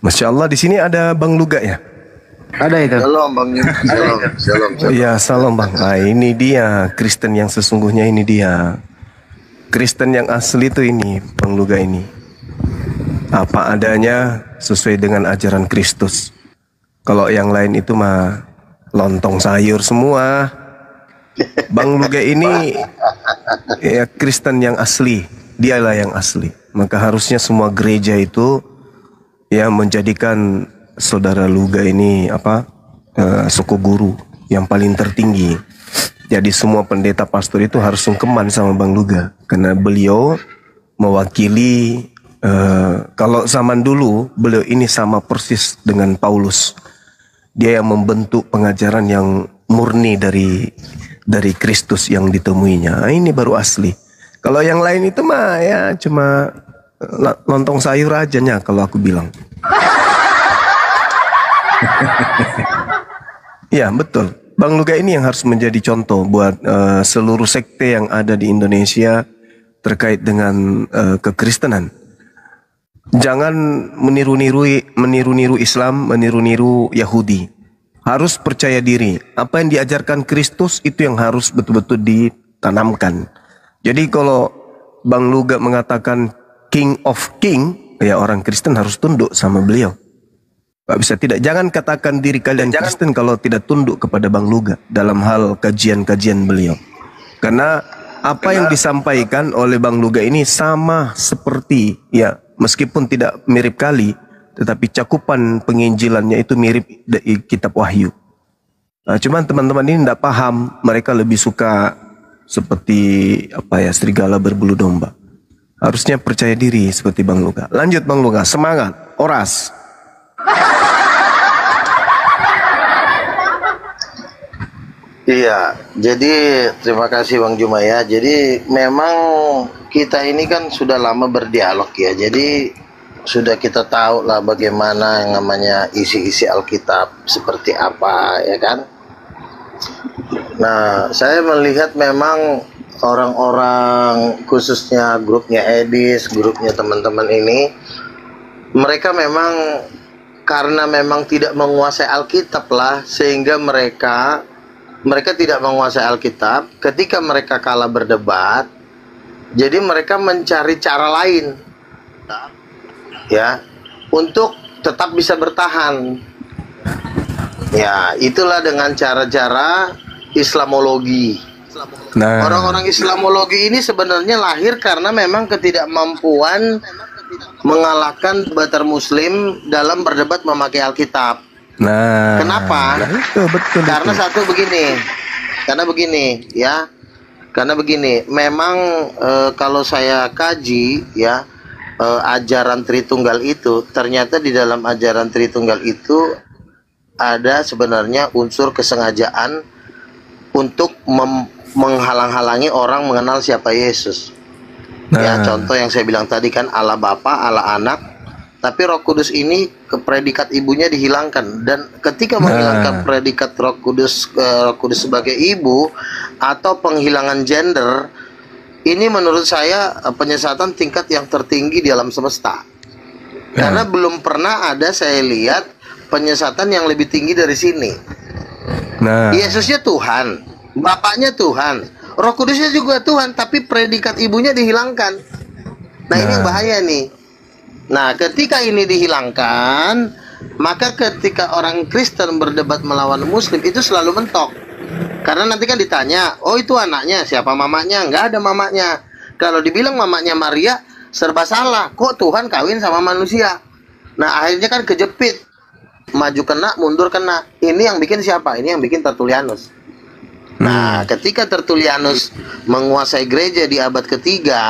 Masya Allah, di sini ada Bang Luga ya? Ada itu. Shalom Bang Yun. Shalom, shalom, shalom. Ya, salam Bang. Nah, ini dia Kristen yang sesungguhnya, ini dia. Kristen yang asli itu ini, Bang Luga ini. Apa adanya sesuai dengan ajaran Kristus. Kalau yang lain itu mah lontong sayur semua. Bang Luga ini ya Kristen yang asli. Dialah yang asli. Maka harusnya semua gereja itu ya menjadikan saudara Luga ini suku guru yang paling tertinggi. Jadi semua pendeta pastor itu harus sungkeman sama Bang Luga karena beliau mewakili kalau zaman dulu beliau ini sama persis dengan Paulus. Dia yang membentuk pengajaran yang murni dari Kristus yang ditemuinya. Nah, ini baru asli. Kalau yang lain itu mah ya cuma lontong sayur aja nya kalau aku bilang. Ya betul. Bang Luga ini yang harus menjadi contoh buat seluruh sekte yang ada di Indonesia terkait dengan kekristenan. Jangan meniru-niru Islam, meniru-niru Yahudi. Harus percaya diri. Apa yang diajarkan Kristus itu yang harus betul-betul ditanamkan. Jadi kalau Bang Luga mengatakan King of King, ya orang Kristen harus tunduk sama beliau. Gak bisa tidak. Jangan katakan diri kalian Kristen kalau tidak tunduk kepada Bang Luga dalam hal kajian-kajian beliau. Karena apa yang disampaikan oleh Bang Luga ini sama seperti, ya meskipun tidak mirip kali, tetapi cakupan penginjilannya itu mirip dari kitab Wahyu. Nah, cuman teman-teman ini tidak paham. Mereka lebih suka seperti serigala berbulu domba. Harusnya percaya diri seperti Bang Luga. Lanjut Bang Luga, semangat, oras. Iya, jadi terima kasih Bang Jumaya. Jadi memang kita ini kan sudah lama berdialog ya. Jadi sudah kita tahu lah bagaimana yang namanya isi-isi Alkitab seperti apa ya kan. Nah, saya melihat memang orang-orang khususnya grupnya Edis, grupnya teman-teman ini, mereka memang karena memang tidak menguasai Alkitab lah, sehingga mereka tidak menguasai Alkitab. Ketika mereka kalah berdebat, jadi mereka mencari cara lain ya untuk tetap bisa bertahan. Ya, itulah dengan cara-cara Islamologi. Nah, orang-orang Islamologi ini sebenarnya lahir karena memang ketidakmampuan mengalahkan debater Muslim dalam berdebat memakai Alkitab. Nah, kenapa? Betul. Karena begini, memang kalau saya kaji ya ajaran Tritunggal itu, ternyata di dalam ajaran Tritunggal itu ada sebenarnya unsur kesengajaan untuk menghalang-halangi orang mengenal siapa Yesus. Ya, contoh yang saya bilang tadi kan, Allah Bapa, Allah Anak, tapi Roh Kudus ini predikat ibunya dihilangkan, dan ketika menghilangkan predikat Roh Kudus sebagai ibu atau penghilangan gender, ini menurut saya penyesatan tingkat yang tertinggi di alam semesta. Karena belum pernah ada saya lihat penyesatan yang lebih tinggi dari sini. Yesusnya Tuhan, Bapaknya Tuhan, Roh Kudusnya juga Tuhan, tapi predikat ibunya dihilangkan. Nah, ini yang bahaya nih. Nah, ketika ini dihilangkan, maka ketika orang Kristen berdebat melawan Muslim itu selalu mentok. Karena nanti kan ditanya, oh itu anaknya, siapa mamanya? Nggak ada mamanya. Kalau dibilang mamanya Maria, serba salah. Kok Tuhan kawin sama manusia? Nah, akhirnya kan kejepit. Maju kena, mundur kena. Ini yang bikin siapa? Ini yang bikin Tertullianus. Nah, ketika Tertullianus menguasai gereja di abad ketiga,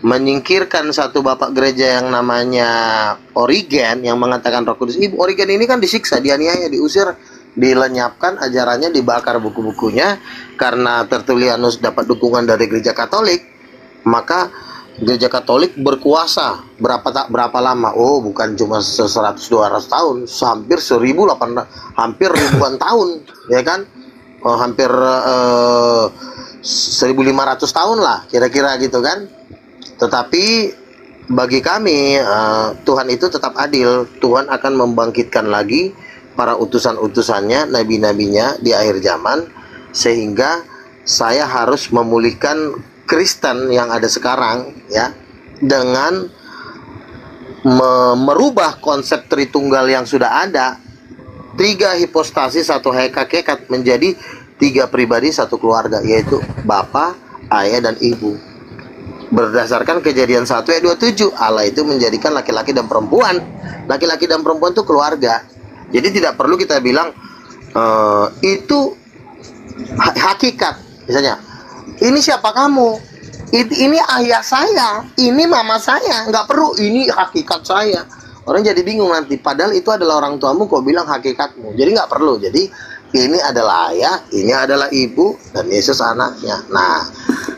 menyingkirkan satu bapak gereja yang namanya Origen yang mengatakan Roh Kudus Ibu. Origen ini kan disiksa, dianiaya, diusir, dilenyapkan ajarannya, dibakar buku-bukunya. Karena Tertullianus dapat dukungan dari gereja Katolik, maka gereja Katolik berkuasa berapa lama? Oh, bukan cuma 100-200 tahun, hampir 1.800, hampir ribuan tahun, ya kan? Oh, hampir 1.500 tahun lah, kira-kira gitu kan? Tetapi bagi kami Tuhan itu tetap adil. Tuhan akan membangkitkan lagi para utusan-utusannya, nabi-nabinya di akhir zaman, sehingga saya harus memulihkan Kristen yang ada sekarang ya, dengan merubah konsep Tritunggal yang sudah ada, 3 hipostasi, 1 hakikat, menjadi 3 pribadi, 1 keluarga, yaitu Bapa, Ayah, dan Ibu. Berdasarkan Kejadian 1 ayat 27, Allah itu menjadikan laki-laki dan perempuan. Laki-laki dan perempuan itu keluarga. Jadi tidak perlu kita bilang itu hakikat. Misalnya, ini siapa kamu? Ini ayah saya, ini mama saya. Nggak perlu, ini hakikat saya. Orang jadi bingung nanti. Padahal itu adalah orang tuamu, kok bilang hakikatmu. Jadi nggak perlu. Jadi ini adalah ayah, ini adalah ibu, dan Yesus anaknya. Nah,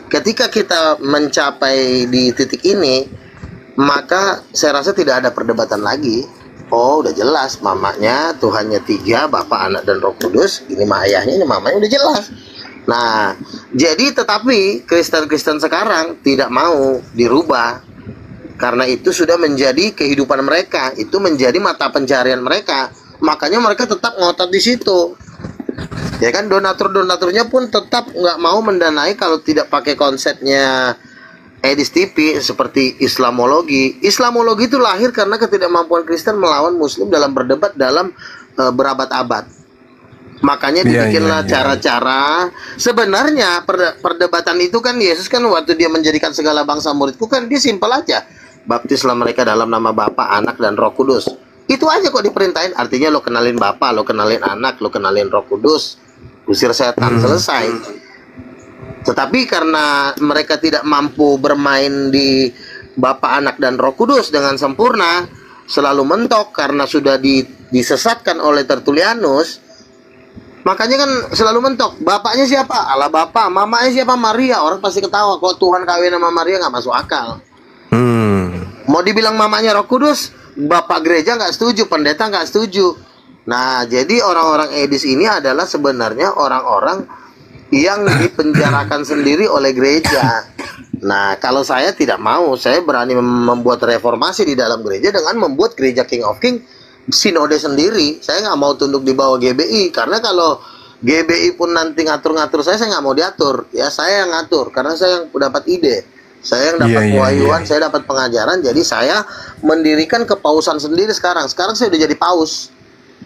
ketika kita mencapai di titik ini, maka saya rasa tidak ada perdebatan lagi. Oh, udah jelas, mamanya Tuhannya 3, Bapa, Anak, dan Roh Kudus. Ini mah ayahnya, ini mamanya, udah jelas. Nah, jadi tetapi Kristen-Kristen sekarang tidak mau dirubah, karena itu sudah menjadi kehidupan mereka, itu menjadi mata pencarian mereka. Makanya mereka tetap ngotot di situ. Ya kan, donatur-donaturnya pun tetap nggak mau mendanai kalau tidak pakai konsepnya Edis TV seperti Islamologi. Islamologi itu lahir karena ketidakmampuan Kristen melawan Muslim dalam berdebat dalam berabad-abad. Makanya dibikinlah cara-cara. Sebenarnya perdebatan itu kan, Yesus kan waktu dia menjadikan segala bangsa muridku, kan dia simpel aja. Baptislah mereka dalam nama Bapa, Anak, dan Roh Kudus. Itu aja kok diperintahin. Artinya lo kenalin Bapa, lo kenalin Anak, lo kenalin Roh Kudus. Usir setan, selesai. Tetapi karena mereka tidak mampu bermain di Bapa, Anak, dan Roh Kudus dengan sempurna, selalu mentok karena sudah disesatkan oleh Tertullianus. Makanya kan selalu mentok. Bapaknya siapa? Allah Bapa. Mamanya siapa? Maria. Orang pasti ketawa. Kok Tuhan kawin sama Maria, nggak masuk akal. Mau dibilang mamanya Roh Kudus, Bapak gereja nggak setuju, pendeta nggak setuju. Nah, jadi orang-orang Edis ini adalah sebenarnya orang-orang yang dipenjarakan sendiri oleh gereja. Nah, kalau saya tidak mau, saya berani membuat reformasi di dalam gereja dengan membuat gereja King of King sinode sendiri. Saya nggak mau tunduk di bawah GBI, karena kalau GBI pun nanti ngatur-ngatur saya nggak mau diatur. Ya, saya yang ngatur, karena saya yang dapat ide, saya yang dapat pewahyuan, saya dapat pengajaran. Jadi saya mendirikan kepausan sendiri sekarang. Sekarang saya udah jadi paus.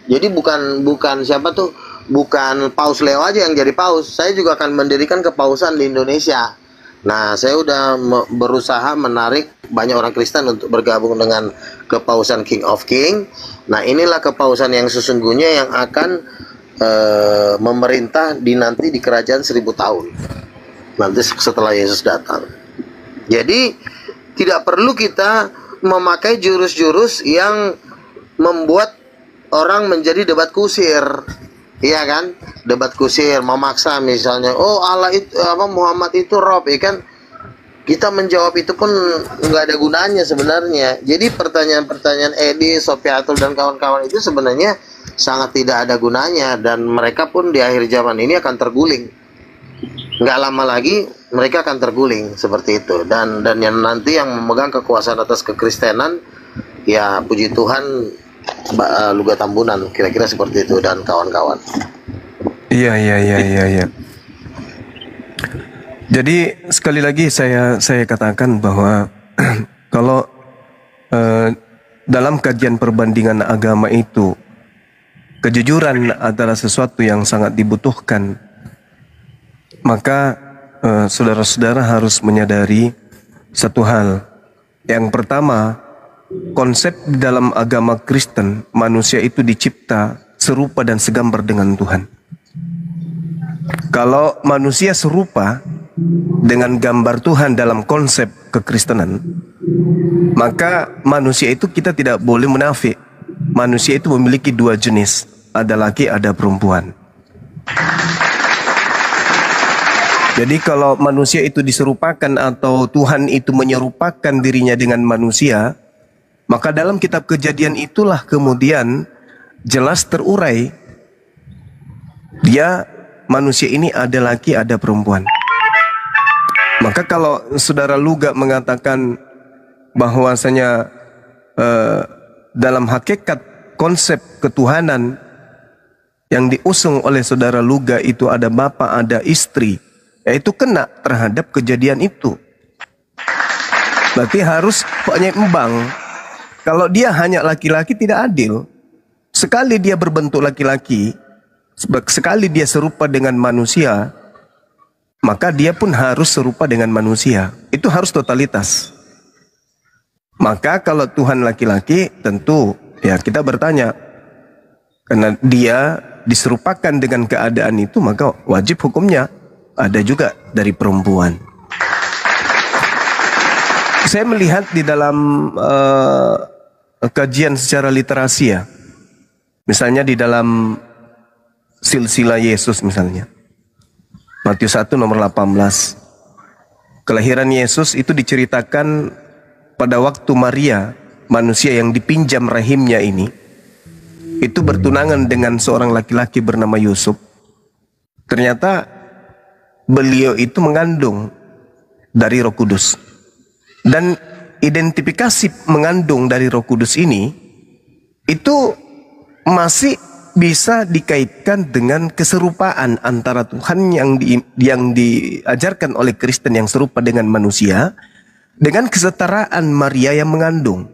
Jadi bukan siapa tuh, bukan Paus Leo aja yang jadi paus. Saya juga akan mendirikan kepausan di Indonesia. Nah, saya udah berusaha menarik banyak orang Kristen untuk bergabung dengan kepausan King of King. Nah, inilah kepausan yang sesungguhnya yang akan memerintah nanti di kerajaan 1000 tahun. Nanti setelah Yesus datang. Jadi, tidak perlu kita memakai jurus-jurus yang membuat orang menjadi debat kusir. Iya kan? Debat kusir, memaksa misalnya, oh Allah itu Muhammad itu Rob, ya kan? Kita menjawab itu pun nggak ada gunanya sebenarnya. Jadi pertanyaan-pertanyaan Edi, Sofiatul, dan kawan-kawan itu sebenarnya sangat tidak ada gunanya, dan mereka pun di akhir zaman ini akan terguling. Nggak lama lagi mereka akan terguling seperti itu. Dan yang nanti yang memegang kekuasaan atas kekristenan, ya puji Tuhan, Luga Tambunan, kira-kira seperti itu, dan kawan-kawan. Iya. Jadi sekali lagi saya katakan bahwa kalau dalam kajian perbandingan agama itu kejujuran adalah sesuatu yang sangat dibutuhkan, maka saudara-saudara harus menyadari satu hal. Yang pertama, konsep di dalam agama Kristen, manusia itu dicipta serupa dan segambar dengan Tuhan. Kalau manusia serupa dengan gambar Tuhan dalam konsep kekristenan, maka manusia itu kita tidak boleh munafik. Manusia itu memiliki 2 jenis, ada laki, ada perempuan. Jadi kalau manusia itu diserupakan atau Tuhan itu menyerupakan dirinya dengan manusia, maka dalam kitab Kejadian itulah kemudian jelas terurai, dia manusia ini ada laki, ada perempuan. Maka kalau saudara Luga mengatakan bahwasanya dalam hakikat konsep ketuhanan yang diusung oleh saudara Luga itu ada bapak, ada istri, yaitu kena terhadap kejadian itu. Berarti harus penyeimbang. Kalau dia hanya laki-laki tidak adil. Sekali dia berbentuk laki-laki, sekali dia serupa dengan manusia, maka dia pun harus serupa dengan manusia. Itu harus totalitas. Maka kalau Tuhan laki-laki, tentu ya kita bertanya, karena dia diserupakan dengan keadaan itu, maka wajib hukumnya ada juga dari perempuan. Saya melihat di dalam kajian secara literasi ya, misalnya di dalam silsilah Yesus misalnya, Matius 1 nomor 18, kelahiran Yesus itu diceritakan pada waktu Maria, manusia yang dipinjam rahimnya ini, itu bertunangan dengan seorang laki-laki bernama Yusuf. Ternyata beliau itu mengandung dari Roh Kudus. Dan identifikasi mengandung dari Roh Kudus ini, itu masih bisa dikaitkan dengan keserupaan antara Tuhan yang diajarkan oleh Kristen yang serupa dengan manusia, dengan kesetaraan Maria yang mengandung.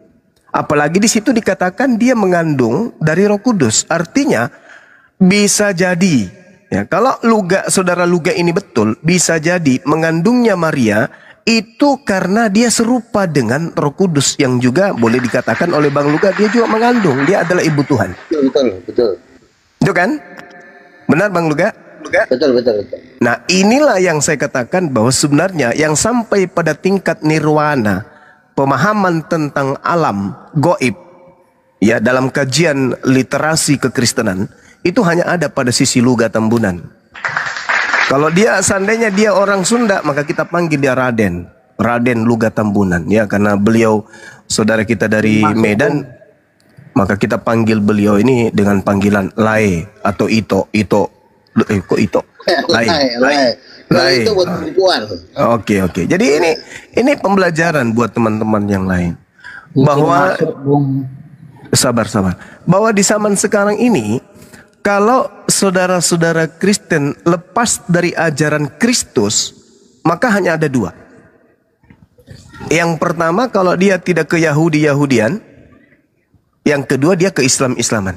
Apalagi di situ dikatakan dia mengandung dari Roh Kudus. Artinya bisa jadi ya, kalau saudara Luga ini betul, bisa jadi mengandungnya Maria itu karena dia serupa dengan Roh Kudus, yang juga boleh dikatakan oleh Bang Luga dia juga mengandung, dia adalah ibu Tuhan. Betul. Itu kan? Benar Bang Luga? Betul. Nah, inilah yang saya katakan bahwa sebenarnya yang sampai pada tingkat nirwana, pemahaman tentang alam goib, ya dalam kajian literasi kekristenan, itu hanya ada pada sisi Luga Tambunan. Kalau dia seandainya dia orang Sunda, maka kita panggil dia Raden Luga Tambunan, ya karena beliau saudara kita dari Medan, maka kita panggil beliau ini dengan panggilan Lae atau Ito. Kok Ito? Lae. Itu buat perempuan. Oke. Jadi ini pembelajaran buat teman-teman yang lain. Bahwa sabar. Bahwa di zaman sekarang ini, kalau saudara-saudara Kristen lepas dari ajaran Kristus, maka hanya ada dua. Yang pertama, kalau dia tidak ke Yahudian, yang kedua dia ke Islaman.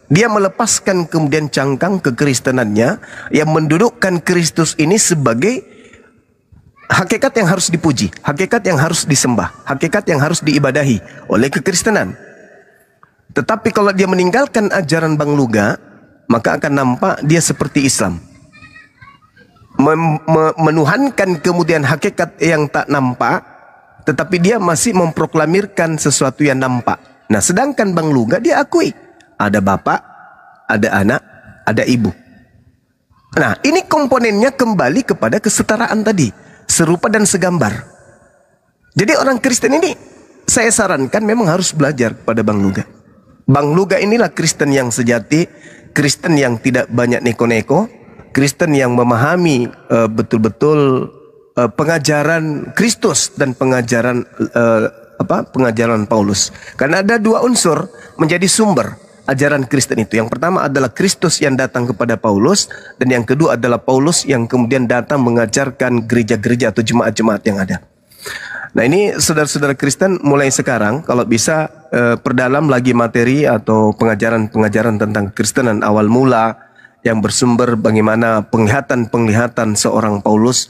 Dia melepaskan kemudian cangkang kekristenannya yang mendudukkan Kristus ini sebagai hakikat yang harus dipuji, hakikat yang harus disembah, hakikat yang harus diibadahi oleh kekristenan. Tetapi kalau dia meninggalkan ajaran Bang Luga, maka akan nampak dia seperti Islam, menuhankan kemudian hakikat yang tak nampak, tetapi dia masih memproklamirkan sesuatu yang nampak. Nah, sedangkan Bang Luga dia akui ada bapak, ada anak, ada ibu. Nah, ini komponennya kembali kepada kesetaraan tadi, serupa dan segambar. Jadi orang Kristen ini saya sarankan memang harus belajar kepada Bang Luga. Bang Luga inilah Kristen yang sejati, Kristen yang tidak banyak neko-neko, Kristen yang memahami betul-betul pengajaran Kristus dan pengajaran pengajaran Paulus. Karena ada dua unsur menjadi sumber ajaran Kristen itu. Yang pertama adalah Kristus yang datang kepada Paulus, dan yang kedua adalah Paulus yang kemudian datang mengajarkan gereja-gereja atau jemaat-jemaat yang ada. Nah, ini saudara-saudara Kristen mulai sekarang kalau bisa perdalam lagi materi atau pengajaran-pengajaran tentang Kristenan awal mula yang bersumber bagaimana penglihatan-penglihatan seorang Paulus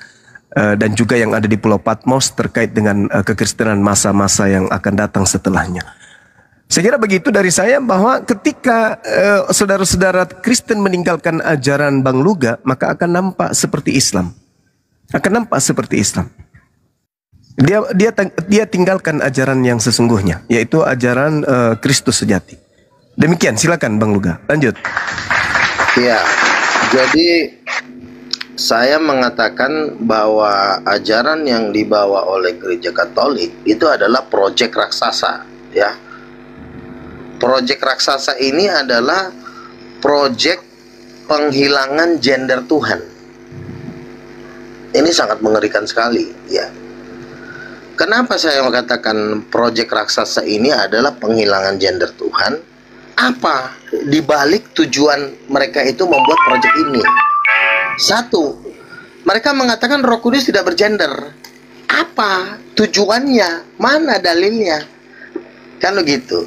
dan juga yang ada di Pulau Patmos terkait dengan kekristenan masa-masa yang akan datang setelahnya. Saya kira begitu dari saya, bahwa ketika saudara-saudara Kristen meninggalkan ajaran Bang Luga, maka akan nampak seperti Islam. Akan nampak seperti Islam. Dia tinggalkan ajaran yang sesungguhnya, yaitu ajaran Kristus sejati. Demikian, silakan Bang Luga, lanjut. Ya, jadi saya mengatakan bahwa ajaran yang dibawa oleh Gereja Katolik itu adalah proyek raksasa, ya. Proyek raksasa ini adalah proyek penghilangan gender Tuhan. Ini sangat mengerikan sekali, ya. Kenapa saya mengatakan proyek raksasa ini adalah penghilangan gender Tuhan? Apa dibalik tujuan mereka itu membuat proyek ini? Satu, mereka mengatakan Roh Kudus tidak bergender. Apa tujuannya? Mana dalilnya? Kan begitu.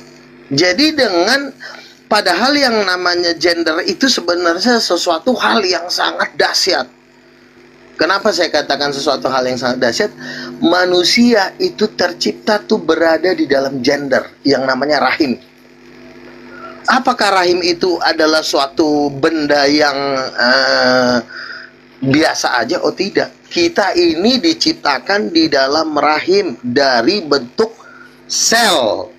Jadi dengan padahal yang namanya gender itu sebenarnya sesuatu hal yang sangat dahsyat. Kenapa saya katakan sesuatu hal yang sangat dahsyat? Manusia itu tercipta tuh berada di dalam gender yang namanya rahim. Apakah rahim itu adalah suatu benda yang biasa aja? Oh tidak. Kita ini diciptakan di dalam rahim dari bentuk sel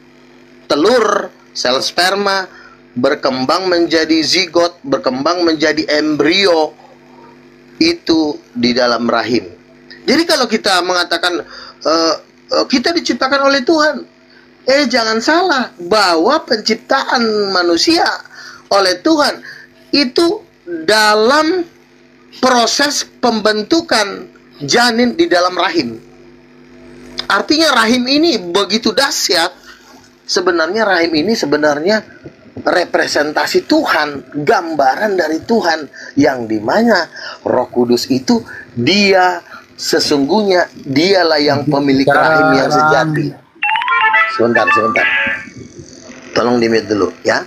telur, sel sperma, berkembang menjadi zigot, berkembang menjadi embrio, itu di dalam rahim. Jadi kalau kita mengatakan kita diciptakan oleh Tuhan, jangan salah bahwa penciptaan manusia oleh Tuhan itu dalam proses pembentukan janin di dalam rahim. Artinya rahim ini begitu dahsyat. Sebenarnya rahim ini sebenarnya representasi Tuhan, gambaran dari Tuhan, yang dimana Roh Kudus itu dia sesungguhnya dialah yang pemilik rahim yang sejati. Sebentar, tolong di-mute dulu ya.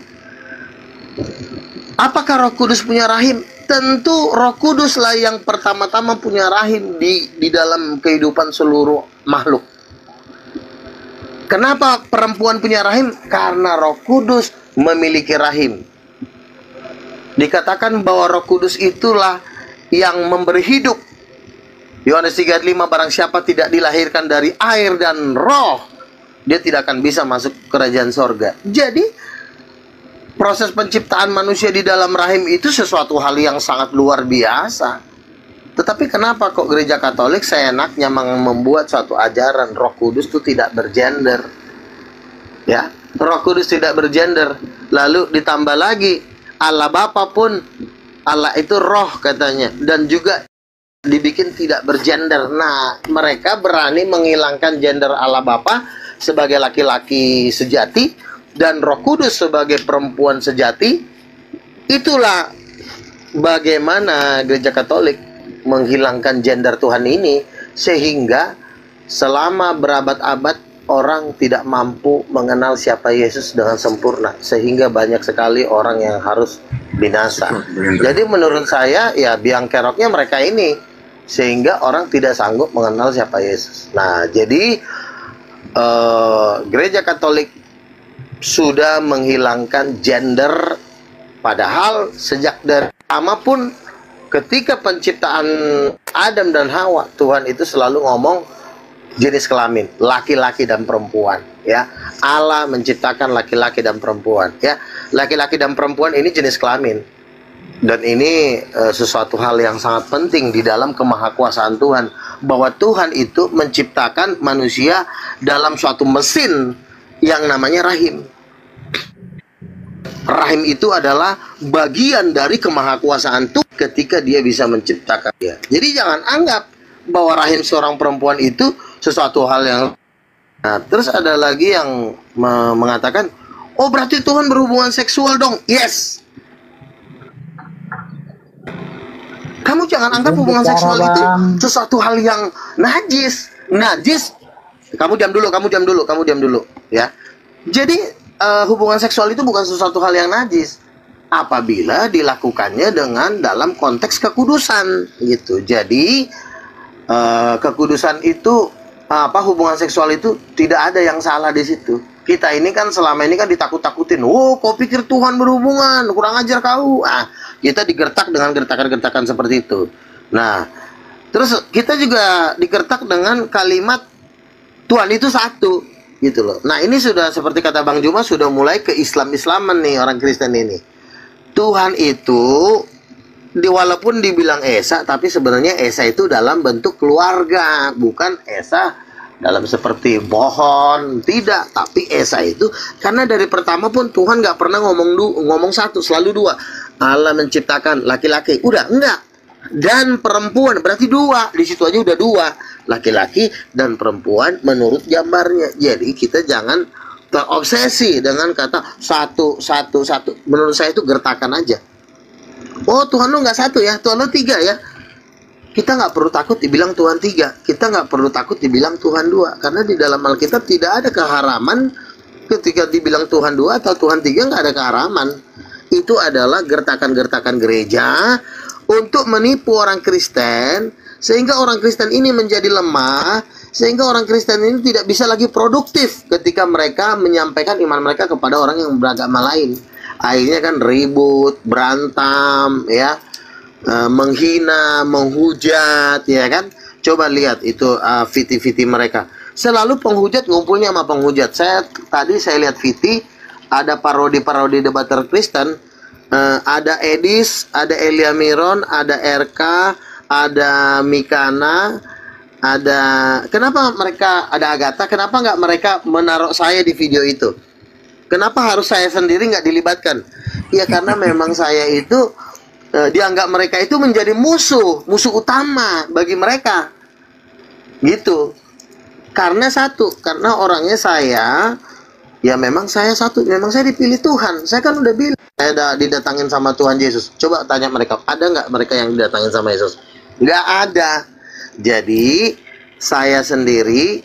Apakah Roh Kudus punya rahim? Tentu Roh Kuduslah yang pertama-tama punya rahim di dalam kehidupan seluruh makhluk. Kenapa perempuan punya rahim? Karena Roh Kudus memiliki rahim. Dikatakan bahwa Roh Kudus itulah yang memberi hidup. Yohanes 3:5, barang siapa tidak dilahirkan dari air dan roh, dia tidak akan bisa masuk kerajaan sorga. Jadi proses penciptaan manusia di dalam rahim itu sesuatu hal yang sangat luar biasa. Tetapi kenapa kok gereja Katolik seenaknya membuat suatu ajaran Roh Kudus itu tidak bergender? Ya, Roh Kudus tidak bergender. Lalu ditambah lagi Allah Bapa pun, Allah itu roh katanya, dan juga dibikin tidak bergender. Nah, mereka berani menghilangkan gender Allah Bapa sebagai laki-laki sejati dan Roh Kudus sebagai perempuan sejati. Itulah bagaimana gereja Katolik menghilangkan gender Tuhan ini, sehingga selama berabad-abad orang tidak mampu mengenal siapa Yesus dengan sempurna, sehingga banyak sekali orang yang harus binasa. Jadi menurut saya ya biang keroknya mereka ini, sehingga orang tidak sanggup mengenal siapa Yesus. Nah, jadi gereja Katolik sudah menghilangkan gender, padahal sejak dari lama pun ketika penciptaan Adam dan Hawa, Tuhan itu selalu ngomong jenis kelamin, laki-laki dan perempuan, ya. Allah menciptakan laki-laki dan perempuan, ya. Laki-laki dan perempuan ini jenis kelamin. Dan ini sesuatu hal yang sangat penting di dalam kemahakuasaan Tuhan, bahwa Tuhan itu menciptakan manusia dalam suatu mesin yang namanya rahim. Rahim itu adalah bagian dari kemahakuasaan Tuhan ketika dia bisa menciptakan dia. Jadi jangan anggap bahwa rahim seorang perempuan itu sesuatu hal yang... Nah, terus ada lagi yang mengatakan, oh berarti Tuhan berhubungan seksual dong. Yes. Kamu jangan anggap hubungan seksual itu sesuatu hal yang najis. Najis. Kamu diam dulu. Ya. Jadi hubungan seksual itu bukan sesuatu hal yang najis apabila dilakukannya dengan dalam konteks kekudusan gitu. Jadi kekudusan itu hubungan seksual itu tidak ada yang salah di situ. Kita ini kan selama ini kan ditakut-takutin. Oh, kau pikir Tuhan berhubungan? Kurang ajar kau. Kita digertak dengan gertakan-gertakan seperti itu. Nah, terus kita juga digertak dengan kalimat Tuhan itu satu, gitu loh. Nah, ini sudah seperti kata Bang Juma, sudah mulai ke Islam-Islaman nih orang Kristen ini. Tuhan itu walaupun dibilang Esa, tapi sebenarnya Esa itu dalam bentuk keluarga, bukan Esa dalam seperti pohon, tidak. Tapi Esa itu karena dari pertama pun Tuhan nggak pernah ngomong satu, selalu dua. Allah menciptakan laki-laki, udah enggak. dan perempuan, berarti dua. Di situ aja udah dua, laki-laki dan perempuan menurut gambarnya. Jadi kita jangan terobsesi dengan kata satu. Menurut saya itu gertakan aja. Oh, Tuhan lo nggak satu ya, Tuhan lo tiga ya. Kita nggak perlu takut dibilang Tuhan tiga, kita nggak perlu takut dibilang Tuhan dua, karena di dalam Alkitab tidak ada keharaman ketika dibilang Tuhan dua atau Tuhan tiga, nggak ada keharaman. Itu adalah gertakan-gertakan gereja untuk menipu orang Kristen, sehingga orang Kristen ini menjadi lemah, sehingga orang Kristen ini tidak bisa lagi produktif ketika mereka menyampaikan iman mereka kepada orang yang beragama lain. Akhirnya kan ribut, berantem, ya, menghina, menghujat, ya kan? Coba lihat itu VT-VT mereka. Selalu penghujat ngumpulnya sama penghujat. Tadi saya lihat VT, ada parodi-parodi debater Kristen, ada Edis, ada Elia Miron, ada RK, ada Mikana, ada, kenapa mereka, ada Agatha, kenapa nggak mereka menaruh saya di video itu? Kenapa harus saya sendiri nggak dilibatkan? Ya karena memang saya itu dianggap mereka itu menjadi musuh utama bagi mereka, gitu. Karena satu, karena orangnya saya, ya memang saya satu, memang saya dipilih Tuhan. Saya kan udah bilang, saya didatangin sama Tuhan Yesus. Coba tanya mereka, ada nggak mereka yang didatangin sama Yesus? Nggak ada. Jadi saya sendiri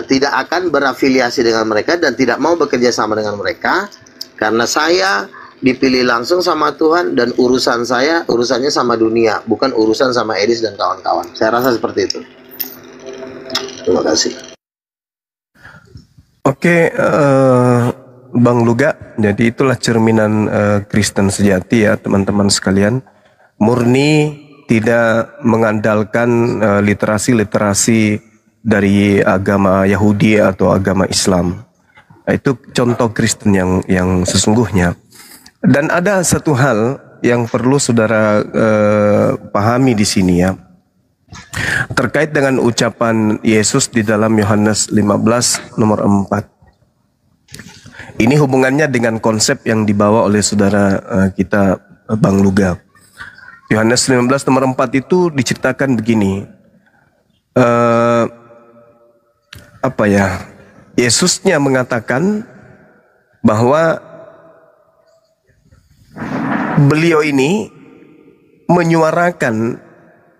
tidak akan berafiliasi dengan mereka dan tidak mau bekerja sama dengan mereka, karena saya dipilih langsung sama Tuhan dan urusannya sama dunia, bukan urusan sama Edis dan kawan-kawan. Saya rasa seperti itu. Terima kasih. Oke, Bang Luga, jadi itulah cerminan Kristen sejati ya teman-teman sekalian. Murni tidak mengandalkan literasi-literasi dari agama Yahudi atau agama Islam. Itu contoh Kristen yang sesungguhnya. Dan ada satu hal yang perlu saudara pahami di sini ya, terkait dengan ucapan Yesus di dalam Yohanes 15 nomor 4. Ini hubungannya dengan konsep yang dibawa oleh saudara kita Bang Luga. Yohanes 15 nomor 4 itu diceritakan begini. Yesusnya mengatakan bahwa beliau ini menyuarakan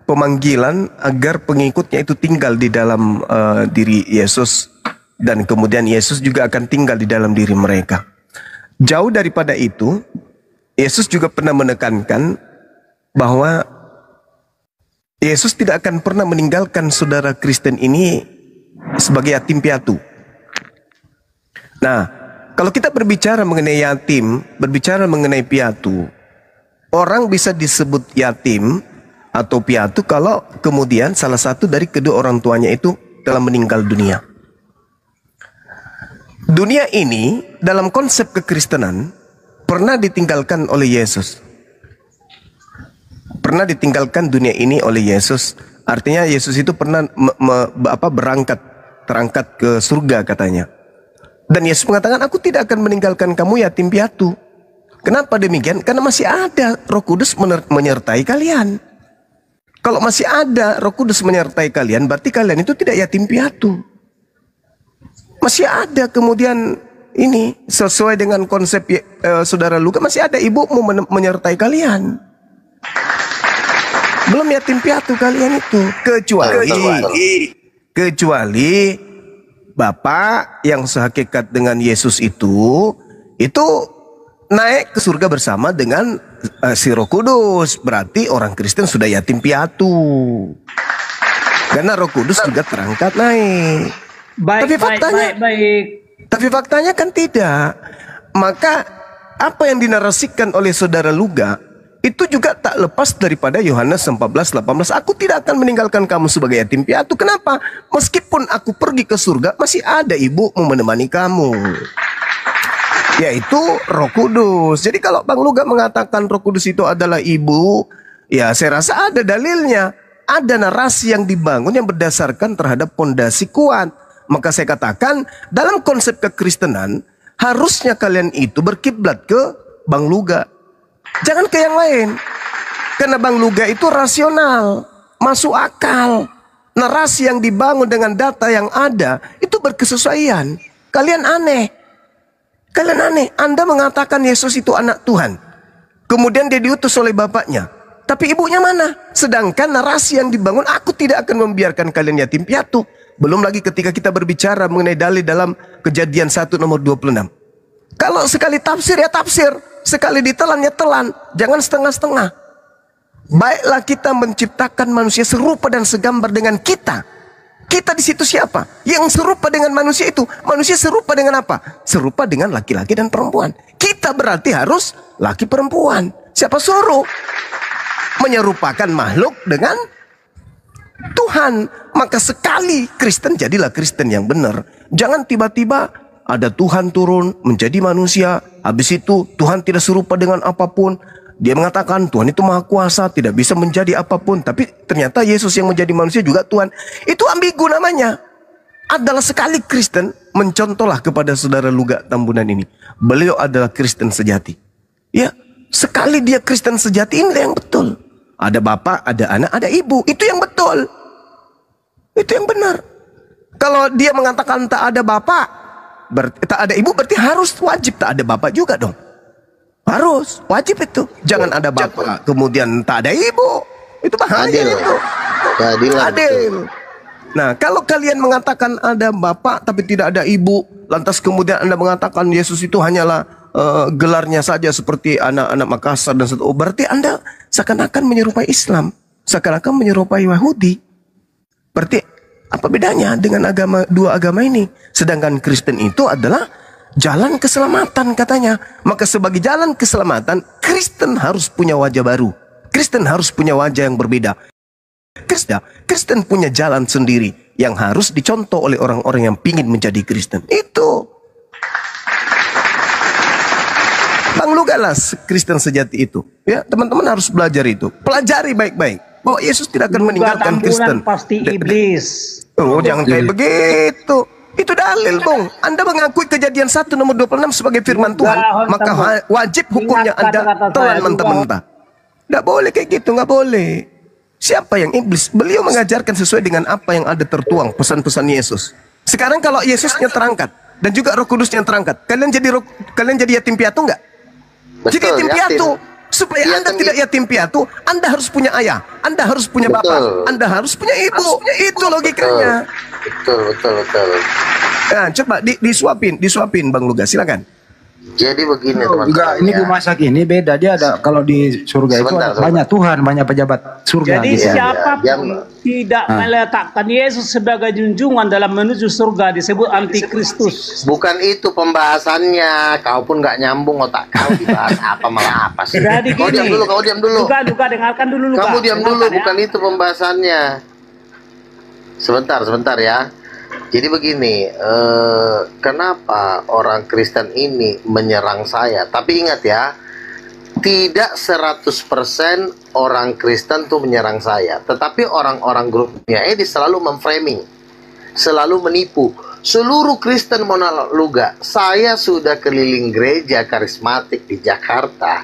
pemanggilan agar pengikutnya itu tinggal di dalam diri Yesus, dan kemudian Yesus juga akan tinggal di dalam diri mereka. Jauh daripada itu, Yesus juga pernah menekankan bahwa Yesus tidak akan pernah meninggalkan saudara Kristen ini sebagai yatim piatu. Nah, kalau kita berbicara mengenai yatim, berbicara mengenai piatu, orang bisa disebut yatim atau piatu kalau kemudian salah satu dari kedua orang tuanya itu telah meninggal dunia. Dunia ini dalam konsep kekristenan pernah ditinggalkan oleh Yesus. Pernah ditinggalkan dunia ini oleh Yesus. Artinya Yesus itu pernah terangkat ke surga katanya. Dan Yesus mengatakan, aku tidak akan meninggalkan kamu yatim piatu. Kenapa demikian? Karena masih ada Roh Kudus menyertai kalian. Kalau masih ada Roh Kudus menyertai kalian, berarti kalian itu tidak yatim piatu. Masih ada kemudian ini, sesuai dengan konsep saudara Luka, masih ada ibumu menyertai kalian. Belum yatim piatu kalian itu. Kecuali Bapak yang sehakikat dengan Yesus itu naik ke surga bersama dengan si Roh Kudus. Berarti orang Kristen sudah yatim piatu. Karena Roh Kudus juga terangkat naik. Tapi faktanya kan tidak. Maka apa yang dinarasikan oleh saudara Luga itu juga tak lepas daripada Yohanes 14:18. Aku tidak akan meninggalkan kamu sebagai yatim piatu. Kenapa? Meskipun aku pergi ke surga, masih ada ibumu menemani kamu, yaitu Roh Kudus. Jadi kalau Bang Luga mengatakan Roh Kudus itu adalah ibu, ya saya rasa ada dalilnya. Ada narasi yang dibangun yang berdasarkan terhadap pondasi kuat. Maka saya katakan dalam konsep kekristenan harusnya kalian itu berkiblat ke Bang Luga, jangan ke yang lain. Karena Bang Luga itu rasional, masuk akal. Narasi yang dibangun dengan data yang ada itu berkesesuaian. Kalian aneh. Anda mengatakan Yesus itu anak Tuhan. Kemudian dia diutus oleh bapaknya. Tapi ibunya mana? Sedangkan narasi yang dibangun, aku tidak akan membiarkan kalian yatim piatu. Belum lagi ketika kita berbicara mengenai dalil dalam Kejadian 1 nomor 26. Kalau sekali tafsir ya tafsir. Sekali ditelan ya telan. Jangan setengah-setengah. Baiklah kita menciptakan manusia serupa dan segambar dengan kita. Kita di situ siapa? Yang serupa dengan manusia itu. Manusia serupa dengan apa? Serupa dengan laki-laki dan perempuan. Kita berarti harus laki perempuan. Siapa suruh? Menyerupakan makhluk dengan Tuhan. Maka sekali Kristen, jadilah Kristen yang benar. Jangan tiba-tiba ada Tuhan turun menjadi manusia. Habis itu Tuhan tidak serupa dengan apapun. Dia mengatakan Tuhan itu maha kuasa, tidak bisa menjadi apapun. Tapi ternyata Yesus yang menjadi manusia juga Tuhan. Itu ambigu namanya. Adalah sekali Kristen, mencontohlah kepada saudara Luga Tambunan ini. Beliau adalah Kristen sejati. Ya, sekali dia Kristen sejati, ini yang betul. Ada bapak, ada anak, ada ibu. Itu yang betul. Itu yang benar. Kalau dia mengatakan tak ada bapak, tak ada ibu, berarti harus wajib tak ada bapak juga dong. Harus, wajib itu. Jangan ada bapak, kemudian tak ada ibu. Itu bahaya itu. Adil. Nah, kalau kalian mengatakan ada bapak tapi tidak ada ibu, lantas kemudian Anda mengatakan Yesus itu hanyalah gelarnya saja seperti anak-anak Makassar dan seterusnya, berarti Anda seakan-akan menyerupai Islam, seakan-akan menyerupai Yahudi. Berarti apa bedanya dengan dua agama ini? Sedangkan Kristen itu adalah jalan keselamatan katanya. Maka sebagai jalan keselamatan, Kristen harus punya wajah baru. Kristen harus punya wajah yang berbeda. Kristen punya jalan sendiri yang harus dicontoh oleh orang-orang yang ingin menjadi Kristen. Itu. Bang Luga lah Kristen sejati itu. Ya, teman-teman harus belajar itu. Pelajari baik-baik bahwa Yesus tidak akan meninggalkan Kristen. Pasti iblis. Oh, jangan kayak begitu. Itu dalil, Bung. Anda mengakui Kejadian 1 nomor 26 sebagai firman Tuhan, maka wajib hukumnya Anda telan mentah-mentah. Tidak boleh kayak gitu, nggak boleh. Siapa yang iblis? Beliau mengajarkan sesuai dengan apa yang ada tertuang pesan-pesan Yesus. Sekarang kalau Yesusnya terangkat dan juga Roh Kudusnya terangkat, kalian jadi yatim piatu nggak? Jadi yatim piatu. Supaya Anda tidak yatim piatu, Anda harus punya ayah, Anda harus punya bapak, Anda harus punya ibu. Itu logikanya. Betul. Nah, coba disuapin Bang Luga, silakan. Jadi begini teman-teman. Juga ini Bu Masak ini beda, dia ada kalau di surga itu ada banyak Tuhan, banyak pejabat surga. Jadi gitu. siapapun tidak meletakkan Yesus sebagai junjungan dalam menuju surga disebut antikristus. Bukan itu pembahasannya. Kau pun nggak nyambung otak kau dibahas apa malah apa sih. Jadi Kau diam dulu. Luka, dengarkan dulu Luka. Kamu diam dulu, ya. bukan itu pembahasannya. Sebentar ya. Jadi begini, kenapa orang Kristen ini menyerang saya? Tapi ingat ya, tidak 100% orang Kristen tuh menyerang saya. Tetapi orang-orang grupnya ini selalu memframing, selalu menipu. Seluruh Kristen Monaluga, saya sudah keliling gereja karismatik di Jakarta,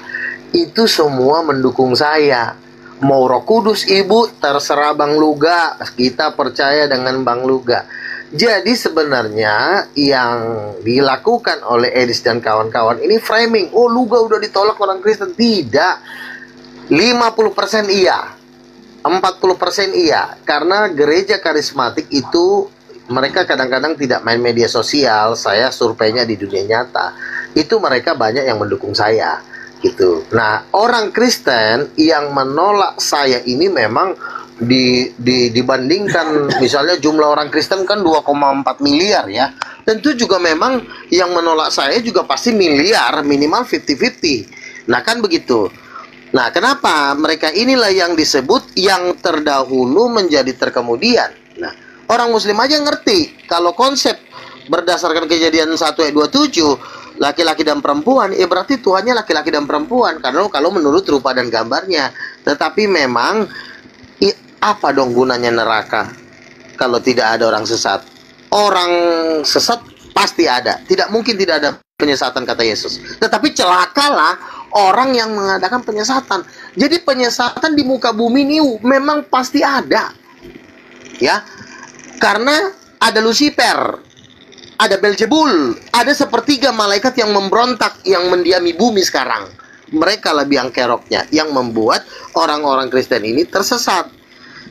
itu semua mendukung saya. Mau Roh Kudus Ibu, terserah Bang Luga, kita percaya dengan Bang Luga. Jadi sebenarnya yang dilakukan oleh Edis dan kawan-kawan ini framing. Oh, Luga udah ditolak orang Kristen. Tidak. 50% iya. 40% iya. Karena gereja karismatik itu mereka kadang-kadang tidak main media sosial. Saya surveinya di dunia nyata. Itu mereka banyak yang mendukung saya. Gitu. Nah, orang Kristen yang menolak saya ini memang dibandingkan misalnya jumlah orang Kristen kan 2,4 miliar ya. Tentu juga memang yang menolak saya juga pasti miliar, minimal 50-50. Nah kan begitu. Nah kenapa mereka inilah yang disebut yang terdahulu menjadi terkemudian. Nah orang muslim aja ngerti kalau konsep berdasarkan Kejadian 1 ayat 27 laki-laki dan perempuan, ya berarti Tuhannya laki-laki dan perempuan karena kalau menurut rupa dan gambarnya. Tetapi memang apa dong gunanya neraka kalau tidak ada orang sesat? Orang sesat pasti ada. Tidak mungkin tidak ada penyesatan kata Yesus. Tetapi celakalah orang yang mengadakan penyesatan. Jadi penyesatan di muka bumi ini memang pasti ada. Ya. Karena ada Lucifer, ada Belzebul, ada sepertiga malaikat yang memberontak, yang mendiami bumi sekarang. Mereka lah biang keroknya, yang membuat orang-orang Kristen ini tersesat.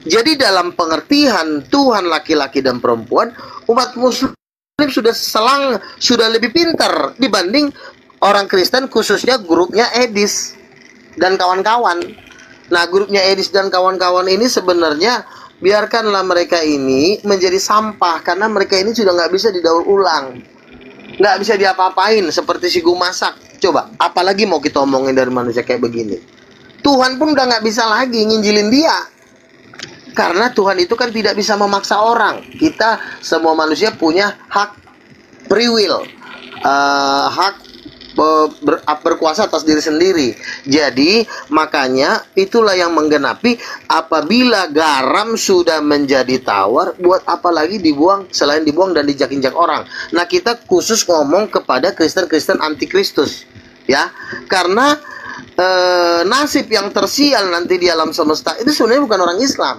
Jadi dalam pengertian Tuhan laki-laki dan perempuan, umat Muslim sudah lebih pintar dibanding orang Kristen, khususnya grupnya Edis dan kawan-kawan. Nah, grupnya Edis dan kawan-kawan ini sebenarnya biarkanlah mereka ini menjadi sampah, karena mereka ini sudah nggak bisa didaur ulang, nggak bisa diapa-apain seperti si Gumasak. Coba, apalagi mau kita omongin dari manusia kayak begini. Tuhan pun udah nggak bisa lagi nginjilin dia, karena Tuhan itu kan tidak bisa memaksa orang. Kita semua manusia punya hak free will, hak berkuasa atas diri sendiri. Jadi makanya itulah yang menggenapi, apabila garam sudah menjadi tawar, buat apa lagi dibuang selain dibuang dan dijak-injak orang. Nah, kita khusus ngomong kepada Kristen-Kristen antikristus, ya, karena nasib yang tersial nanti di alam semesta itu sebenarnya bukan orang Islam.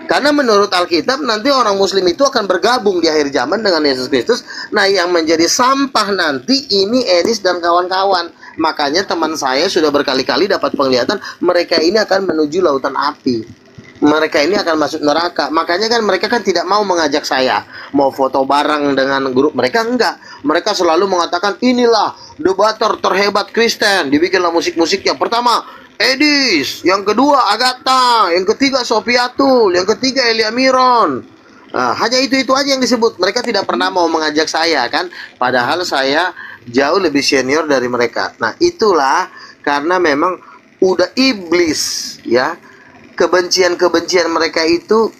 Karena menurut Alkitab nanti orang Muslim itu akan bergabung di akhir zaman dengan Yesus Kristus. Nah, yang menjadi sampah nanti ini Edis dan kawan-kawan. Makanya teman saya sudah berkali-kali dapat penglihatan mereka ini akan menuju lautan api. Mereka ini akan masuk neraka. Makanya kan mereka kan tidak mau mengajak saya mau foto bareng dengan grup mereka, enggak. Mereka selalu mengatakan inilah debater terhebat Kristen. Dibikinlah musik-musik yang pertama Edis, yang kedua Agatha, yang ketiga Sofiatul, yang ketiga Elia Miron. Nah, hanya itu aja yang disebut. Mereka tidak pernah mau mengajak saya kan, padahal saya jauh lebih senior dari mereka. Nah, itulah karena memang udah iblis, ya. Kebencian-kebencian mereka itu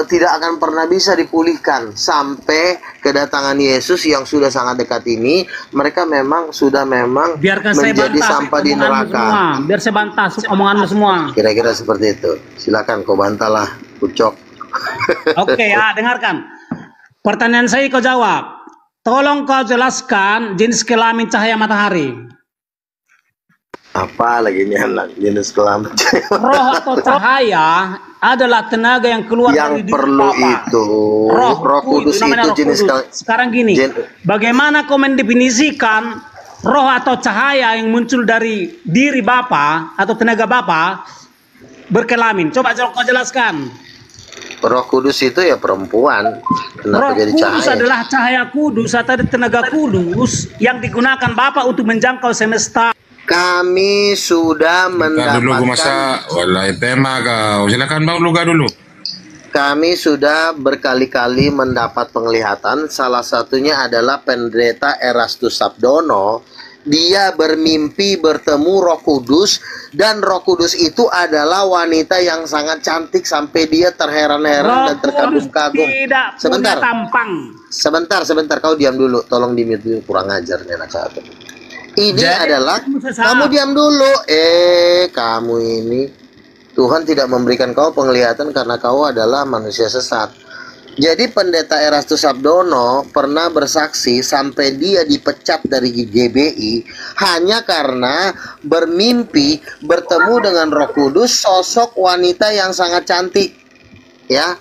tidak akan pernah bisa dipulihkan sampai kedatangan Yesus yang sudah sangat dekat ini. Mereka memang sudah Biarkan menjadi sampah di neraka. Semua. Biar saya bantah omonganmu semua. Kira-kira seperti itu. Silakan kau bantahlah, Ucok. Oke, ya, dengarkan. Pertanyaan saya kau jawab. Tolong kau jelaskan jenis kelamin cahaya matahari. Apa lagi nih anak jenis kelamin? Roh atau cahaya adalah tenaga yang keluar yang dari diri perlu Bapa. itu Roh Kudus itu Roh jenis Kudus. Sekarang gini, bagaimana kau mendefinisikan roh atau cahaya yang muncul dari diri Bapa atau tenaga Bapa berkelamin? Coba kau jelaskan. Roh Kudus itu ya perempuan. Kenapa Roh jadi Kudus cahaya? adalah cahaya kudus atau tenaga kudus yang digunakan Bapa untuk menjangkau semesta. Kami sudah Dulu masa mendapatkan, walai tema kau. Silakan Bang Luga dulu. kami sudah berkali-kali mendapat penglihatan. Salah satunya adalah pendeta Erastus Sabdono. Dia bermimpi bertemu Roh Kudus, dan Roh Kudus itu adalah wanita yang sangat cantik sampai dia terheran-heran dan terkagum-kagum. Tidak Sebentar, punya tampang. sebentar, kau diam dulu. Tolong di mute dulu, kurang ajar nih anak satu. Ini Jadi, adalah, kamu diam dulu. Kamu ini, Tuhan tidak memberikan kau penglihatan karena kau adalah manusia sesat. Jadi pendeta Erastus Sabdono pernah bersaksi sampai dia dipecat dari GBI hanya karena bermimpi bertemu dengan Roh Kudus, sosok wanita yang sangat cantik. Ya,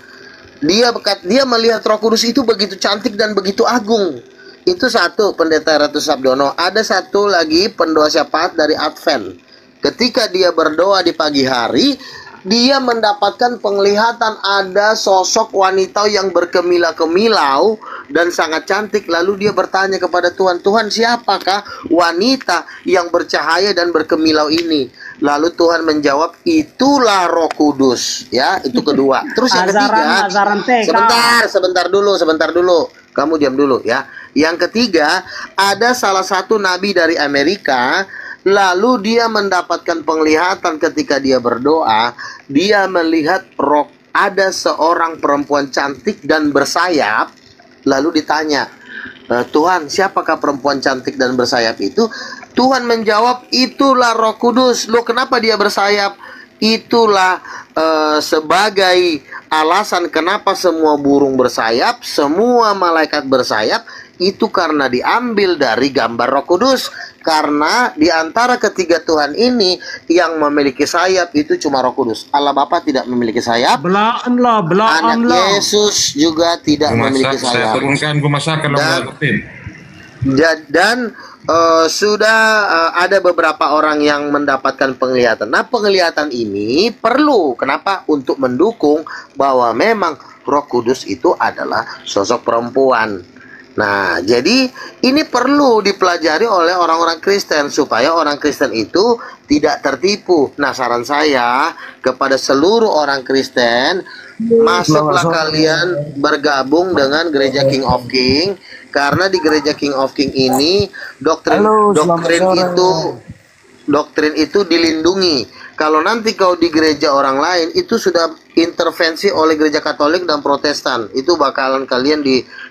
dia melihat Roh Kudus itu begitu cantik dan begitu agung. Itu satu, pendeta Erastus Sabdono. Ada satu lagi pendoa syafaat dari Advent. Ketika dia berdoa di pagi hari, dia mendapatkan penglihatan ada sosok wanita yang berkemilau-kemilau dan sangat cantik. Lalu dia bertanya kepada Tuhan, Tuhan, siapakah wanita yang bercahaya dan berkemilau ini? Lalu Tuhan menjawab, itulah Roh Kudus. Ya, itu kedua. Terus yang ketiga, sebentar dulu. Kamu diam dulu ya. Yang ketiga, ada salah satu nabi dari Amerika. Lalu dia mendapatkan penglihatan ketika dia berdoa. Dia melihat roh, ada seorang perempuan cantik dan bersayap. Lalu ditanya, Tuhan, siapakah perempuan cantik dan bersayap itu? Tuhan menjawab, itulah Roh Kudus. Loh, kenapa dia bersayap? Itulah sebagai alasan kenapa semua burung bersayap, semua malaikat bersayap. itu karena diambil dari gambar Roh Kudus. Karena di antara ketiga Tuhan ini yang memiliki sayap itu cuma Roh Kudus. Allah Bapa tidak memiliki sayap. Anak Yesus juga tidak memiliki sayap. Saya turunkan gue masak kalau nggak ngerti. Dan sudah ada beberapa orang yang mendapatkan penglihatan. Nah, penglihatan ini perlu. Kenapa? Untuk mendukung bahwa memang Roh Kudus itu adalah sosok perempuan. Nah, jadi ini perlu dipelajari oleh orang-orang Kristen supaya orang Kristen itu tidak tertipu. Nah, saran saya kepada seluruh orang Kristen, masuklah kalian bergabung dengan Gereja King of King, karena di Gereja King of King ini doktrin itu dilindungi. Kalau nanti kau di gereja orang lain itu sudah intervensi oleh gereja Katolik dan Protestan, itu bakalan kalian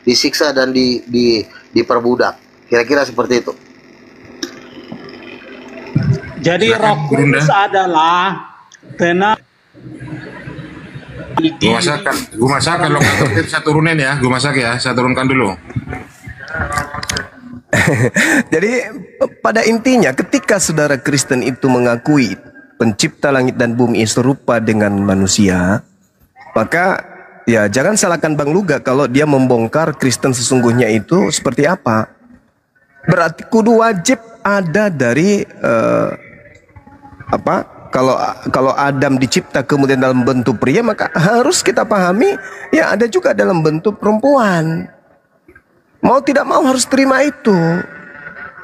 disiksa dan diperbudak. Kira-kira seperti itu. Jadi Roh Kudus adalah tenaga. Gue masak kalau nggak ngerti saya turunin ya, gue masak ya, saya turunkan dulu. Jadi pada intinya ketika saudara Kristen itu mengakui pencipta langit dan bumi serupa dengan manusia, maka ya jangan salahkan Bang Luga kalau dia membongkar Kristen sesungguhnya itu seperti apa. Berarti kudu wajib ada dari kalau Adam dicipta kemudian dalam bentuk pria, maka harus kita pahami ya ada juga dalam bentuk perempuan. Mau tidak mau harus terima itu.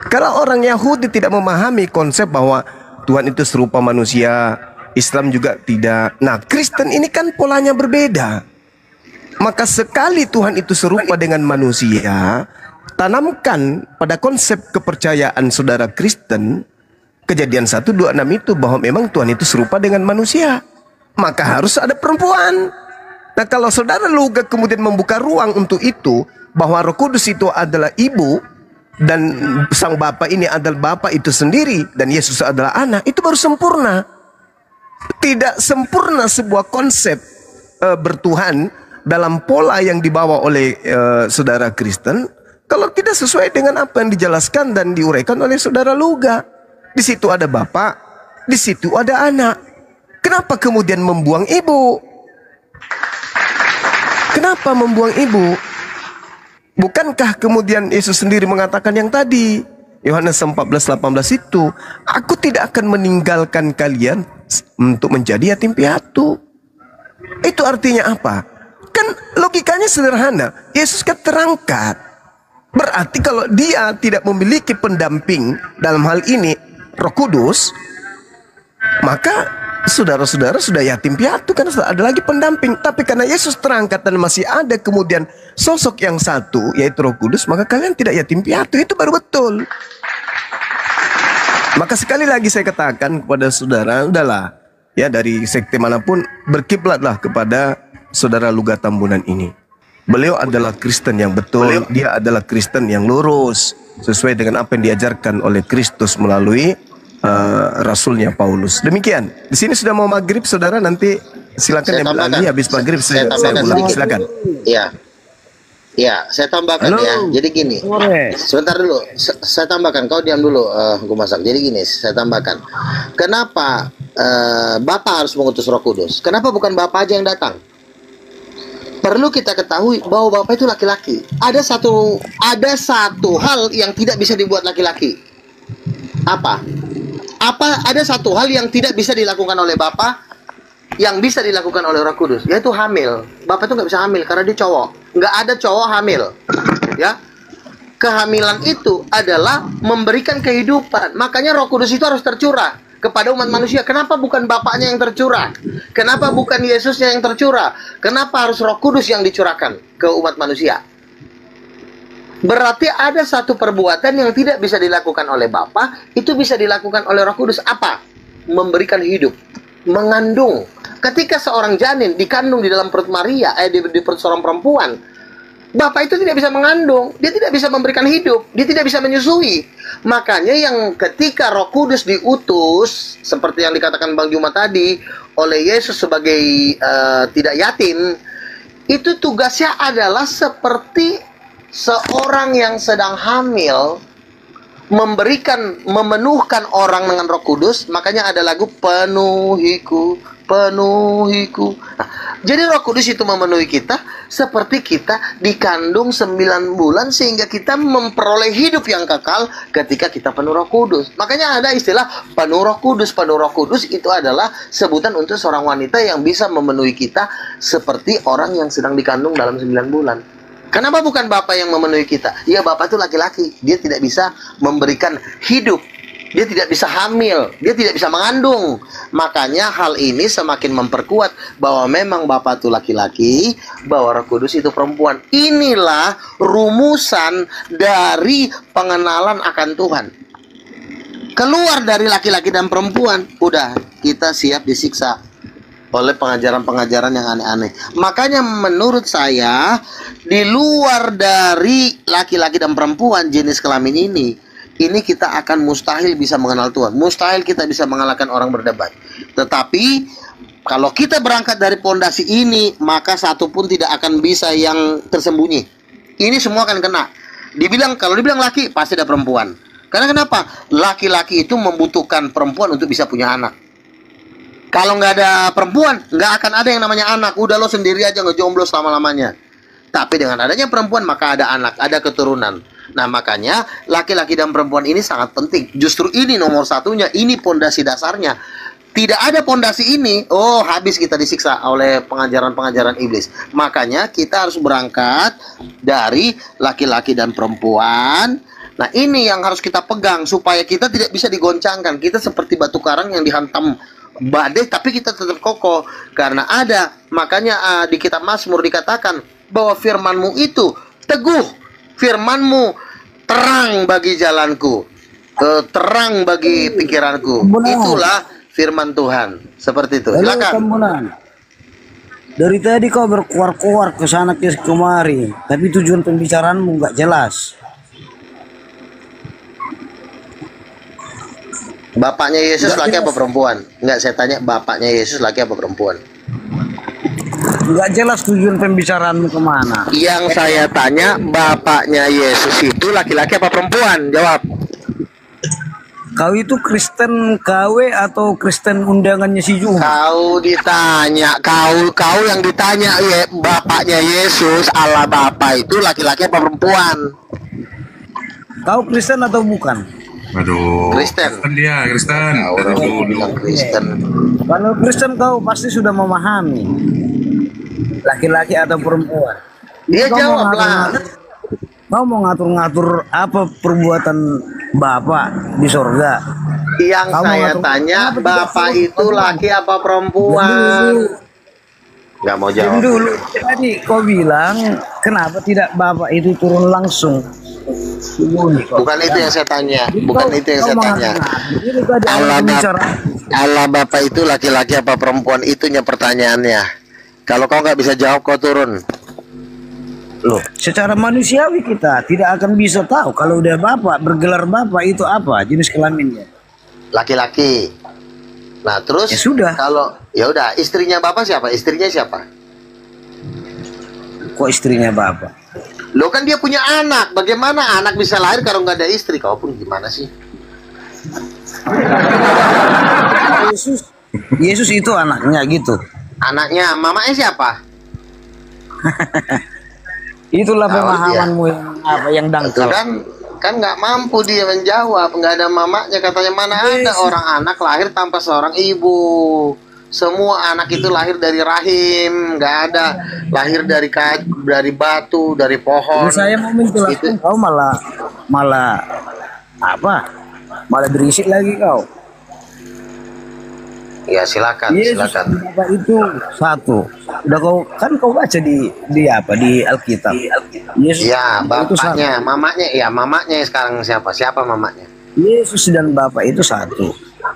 Karena orang Yahudi tidak memahami konsep bahwa Tuhan itu serupa manusia, Islam juga tidak. Nah, Kristen ini kan polanya berbeda. Maka sekali Tuhan itu serupa dengan manusia, tanamkan pada konsep kepercayaan saudara Kristen, Kejadian 1:26 itu bahwa memang Tuhan itu serupa dengan manusia. Maka harus ada perempuan. Nah, kalau saudara Luga kemudian membuka ruang untuk itu, bahwa Roh Kudus itu adalah ibu, dan sang Bapa ini adalah Bapa itu sendiri, dan Yesus adalah anak, itu baru sempurna. Tidak sempurna sebuah konsep bertuhan dalam pola yang dibawa oleh saudara Kristen kalau tidak sesuai dengan apa yang dijelaskan dan diuraikan oleh saudara Luga. Di situ ada Bapa, di situ ada anak. Kenapa kemudian membuang ibu? Kenapa membuang ibu? Bukankah kemudian Yesus sendiri mengatakan yang tadi, Yohanes 14:18 itu, aku tidak akan meninggalkan kalian untuk menjadi yatim piatu. Itu artinya apa? Kan logikanya sederhana. Yesus kan terangkat. Berarti kalau dia tidak memiliki pendamping dalam hal ini Roh Kudus, maka saudara-saudara sudah yatim piatu, kan sudah ada lagi pendamping. Tapi karena Yesus terangkat dan masih ada kemudian sosok yang satu, yaitu Roh Kudus, maka kalian tidak yatim piatu. Itu baru betul. Maka sekali lagi saya katakan kepada saudara, udahlah ya, dari sekte manapun berkiblatlah kepada saudara Luga Tambunan ini. Beliau adalah Kristen yang betul, dia adalah Kristen yang lurus sesuai dengan apa yang diajarkan oleh Kristus melalui Rasulnya Paulus. Demikian. Di sini sudah mau maghrib, saudara. Nanti silakan yang lagi habis maghrib saya ulang. Silakan. Iya. Ya, saya tambahkan. Halo. Ya. Jadi gini. Sebentar dulu. Saya tambahkan. Kau diam dulu. Gue masak. Jadi gini. Saya tambahkan. Kenapa Bapak harus mengutus Roh Kudus? Kenapa bukan Bapak aja yang datang? Perlu kita ketahui bahwa Bapak itu laki-laki. Ada satu hal yang tidak bisa dibuat laki-laki. Apa? Ada satu hal yang tidak bisa dilakukan oleh Bapa yang bisa dilakukan oleh Roh Kudus, yaitu hamil. Bapak itu nggak bisa hamil karena dia cowok. Nggak ada cowok hamil, ya. Kehamilan itu adalah memberikan kehidupan. Makanya Roh Kudus itu harus tercurah kepada umat manusia. Kenapa bukan Bapaknya yang tercurah? Kenapa bukan Yesusnya yang tercurah? Kenapa harus Roh Kudus yang dicurahkan ke umat manusia? Berarti ada satu perbuatan yang tidak bisa dilakukan oleh Bapa, itu bisa dilakukan oleh Roh Kudus. Apa? Memberikan hidup, mengandung. Ketika seorang janin dikandung di dalam perut Maria, di perut seorang perempuan, Bapa itu tidak bisa mengandung, dia tidak bisa memberikan hidup, dia tidak bisa menyusui. Makanya yang ketika Roh Kudus diutus, seperti yang dikatakan Bang Juma tadi, oleh Yesus sebagai tidak yatim, itu tugasnya adalah seperti seorang yang sedang hamil memenuhkan orang dengan Roh Kudus, makanya ada lagu penuhiku, penuhiku. Nah, jadi Roh Kudus itu memenuhi kita seperti kita dikandung 9 bulan sehingga kita memperoleh hidup yang kekal ketika kita penuh Roh Kudus. Makanya ada istilah penuh Roh Kudus. Penuh Roh Kudus itu adalah sebutan untuk seorang wanita yang bisa memenuhi kita seperti orang yang sedang dikandung dalam 9 bulan. Kenapa bukan Bapak yang memenuhi kita? Ya, Bapak itu laki-laki. Dia tidak bisa memberikan hidup. Dia tidak bisa hamil. Dia tidak bisa mengandung. Makanya hal ini semakin memperkuat bahwa memang Bapak itu laki-laki, bahwa Roh Kudus itu perempuan. Inilah rumusan dari pengenalan akan Tuhan. Keluar dari laki-laki dan perempuan, udah kita siap disiksa oleh pengajaran-pengajaran yang aneh-aneh. Makanya menurut saya, di luar dari laki-laki dan perempuan jenis kelamin ini kita akan mustahil bisa mengenal Tuhan. Mustahil kita bisa mengalahkan orang berdebat. Tetapi kalau kita berangkat dari pondasi ini, maka satu pun tidak akan bisa yang tersembunyi. Ini semua akan kena. Kalau dibilang laki, pasti ada perempuan. Karena kenapa? Laki-laki itu membutuhkan perempuan untuk bisa punya anak. Kalau nggak ada perempuan, nggak akan ada yang namanya anak. Udah lo sendiri aja ngejomblo selama-lamanya. Tapi dengan adanya perempuan, maka ada anak, ada keturunan. Nah, makanya laki-laki dan perempuan ini sangat penting. Justru ini nomor satunya, ini pondasi dasarnya. Tidak ada pondasi ini, habis kita disiksa oleh pengajaran-pengajaran iblis. Makanya kita harus berangkat dari laki-laki dan perempuan. Nah, ini yang harus kita pegang supaya kita tidak bisa digoncangkan. Kita seperti batu karang yang dihantam badai, tapi kita tetap kokoh karena ada. Makanya di kitab Mazmur dikatakan bahwa firman-Mu itu teguh, firman-Mu terang bagi jalanku, terang bagi pikiranku. Itulah firman Tuhan. Seperti itu. Silakan. Dari tadi kau berkuar-kuar ke sana ke kemari, tapi tujuan pembicaraanmu nggak jelas. Bapaknya Yesus laki apa perempuan? Enggak, saya tanya bapaknya Yesus laki apa perempuan? Enggak jelas tujuan pembicaraanmu kemana. Yang saya tanya, bapaknya Yesus itu laki-laki apa perempuan? Jawab. Kau itu Kristen KW atau Kristen undangannya si Juma? Kau ditanya, kau yang ditanya, bapaknya Yesus Allah Bapa itu laki-laki apa perempuan? Kau Kristen atau bukan? Aduh. Kristen. Dia Kristen. Orang bilang Kristen. Kalau Kristen kau pasti sudah memahami laki-laki atau perempuan. Dia jawab lah. Kau mau ngatur-ngatur apa perbuatan Bapak di sorga? Yang saya tanya, Bapak itu laki apa perempuan? Gak mau jawab. Dulu tadi kau bilang kenapa tidak Bapak itu turun langsung? Bukan itu yang saya tanya. Bukan itu yang saya tanya. Allah Bapak itu laki-laki apa perempuan? Itunya pertanyaannya. Kalau kau nggak bisa jawab, kau turun. Loh, secara manusiawi kita tidak akan bisa tahu kalau udah Bapak bergelar Bapak itu apa jenis kelaminnya. Laki-laki. Nah terus ya sudah. Kalau ya udah, istrinya Bapak siapa? Istrinya siapa? Kok istrinya Bapak? Lo kan dia punya anak. Bagaimana anak bisa lahir kalau nggak ada istri? Kau pun gimana sih? Yesus itu anaknya gitu. Anaknya, mamanya siapa? Itulah pemahamanmu yang dangkal. Kan nggak mampu dia menjawab. Nggak ada mamanya, katanya mana ada orang anak lahir tanpa seorang ibu. Semua anak itu lahir dari rahim, nggak ada lahir dari batu, dari pohon. Saya mau menjelaskan, kau malah berisik lagi kau. Ya silakan. Bapak itu satu. Udah kau baca di Alkitab. Yesus ya, bapaknya, mamanya sekarang siapa? Siapa mamanya? Yesus dan Bapak itu satu.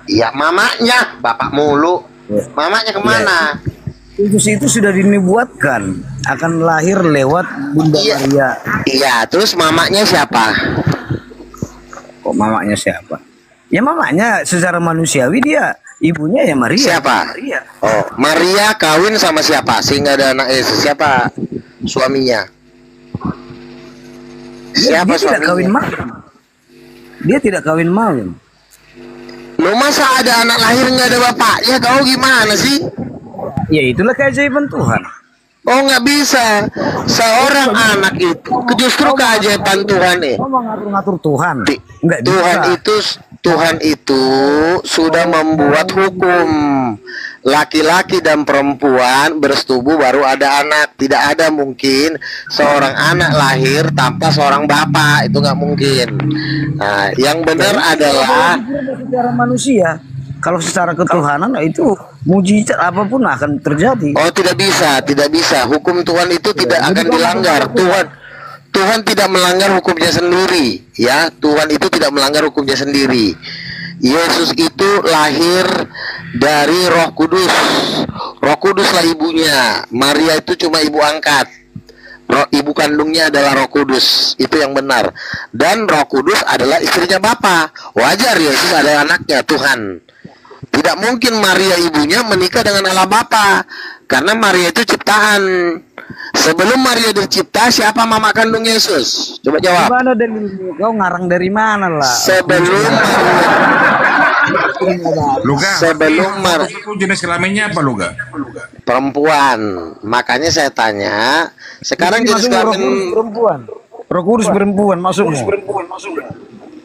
Ya, mamanya, Bapak mulu. Mamanya kemana? Yesus itu sudah dinubuatkan akan lahir lewat Bunda Maria. Iya, terus mamanya siapa? Kok mamanya siapa? Ya mamanya secara manusiawi dia ibunya ya Maria. Siapa? Maria. Oh, Maria kawin sama siapa? Sehingga ada anak Yesus. Siapa suaminya? Siapa dia tidak kawin suaminya? mawin. Dia tidak kawin mawin. Lo masa ada anak lahir nggak ada bapaknya? Kau gimana sih? Ya itulah keajaiban Tuhan. Oh nggak bisa. Seorang anak itu justru keajaiban Tuhan nih. Kau mau ngatur-ngatur Tuhan? Enggak bisa. Tuhan itu sudah membuat hukum. Laki-laki dan perempuan bersetubuh baru ada anak. Tidak ada mungkin seorang anak lahir tanpa seorang bapak. Itu nggak mungkin. Nah, yang benar adalah secara manusia. Kalau secara ketuhanan itu mujizat apapun akan terjadi. oh tidak bisa. Hukum Tuhan itu tidak akan dilanggar. Tuhan tidak melanggar hukumnya sendiri, ya. Tuhan itu tidak melanggar hukumnya sendiri. Yesus itu lahir dari Roh Kudus. Roh Kuduslah ibunya. Maria itu cuma ibu angkat. Ibu kandungnya adalah Roh Kudus. Itu yang benar. Dan Roh Kudus adalah istrinya Bapa. Wajar Yesus adalah anaknya Tuhan. Tidak mungkin Maria ibunya menikah dengan Allah Bapa, karena Maria itu ciptaan. Sebelum Maria dicipta, siapa mama kandung Yesus? Coba jawab. Gimana dari kau ngarang dari mana lah? Sebelum Itu jenis kelaminnya apa Luga? perempuan. Makanya saya tanya, sekarang jenis kelamin perempuan. Roh Kudus perempuan masuk.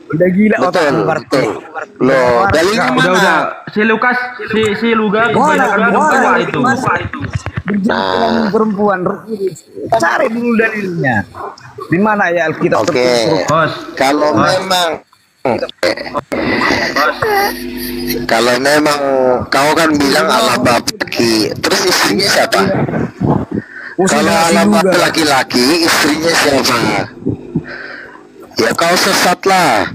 Udah gila otak betul. Loh, dalilnya mana? Udah. Si Lukas, si Luga kebanyakan minum tua itu. Berjalan perempuan Roh Kudus. Cari dulu dalilnya. Di mana ya Alkitab? Oke. Kalau memang kau kan bilang Allah Bapa, terus istrinya siapa? Kalau Allah Bapa laki-laki, istrinya siapa? Ya kau sesat lah.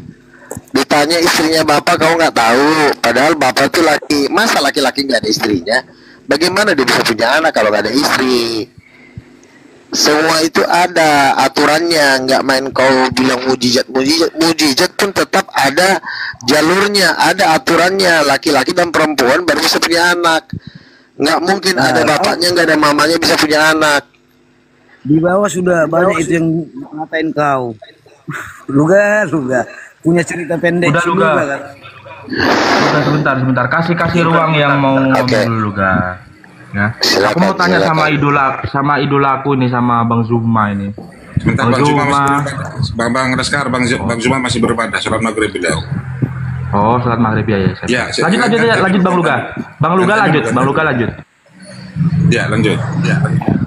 Ditanya istrinya Bapak kau nggak tahu. Padahal Bapak itu laki. Masa laki-laki nggak ada istrinya? Bagaimana dia bisa punya anak kalau nggak ada istri? Semua itu ada aturannya. Nggak main kau bilang mujizat pun tetap ada jalurnya, ada aturannya. Laki-laki dan perempuan baru bisa punya anak. Nggak mungkin ada bapaknya nggak ada mamanya bisa punya anak. Di bawah sudah banyak itu yang ngatain kau. Luga punya cerita pendek. Udah Luga kan? Udah sebentar. Kasih ruang yang mau ngomong dulu Luga. Ya. Aku mau tanya sama idolaku nih, sama Bang Zuma ini. Sebentar Bang Zuma masih beribadah. Bang Reskar, Bang Zuma masih beribadah. Sholat maghrib beliau. Oh, sholat maghrib ya. Lanjut Bang Luga lanjut. Ya, lanjut.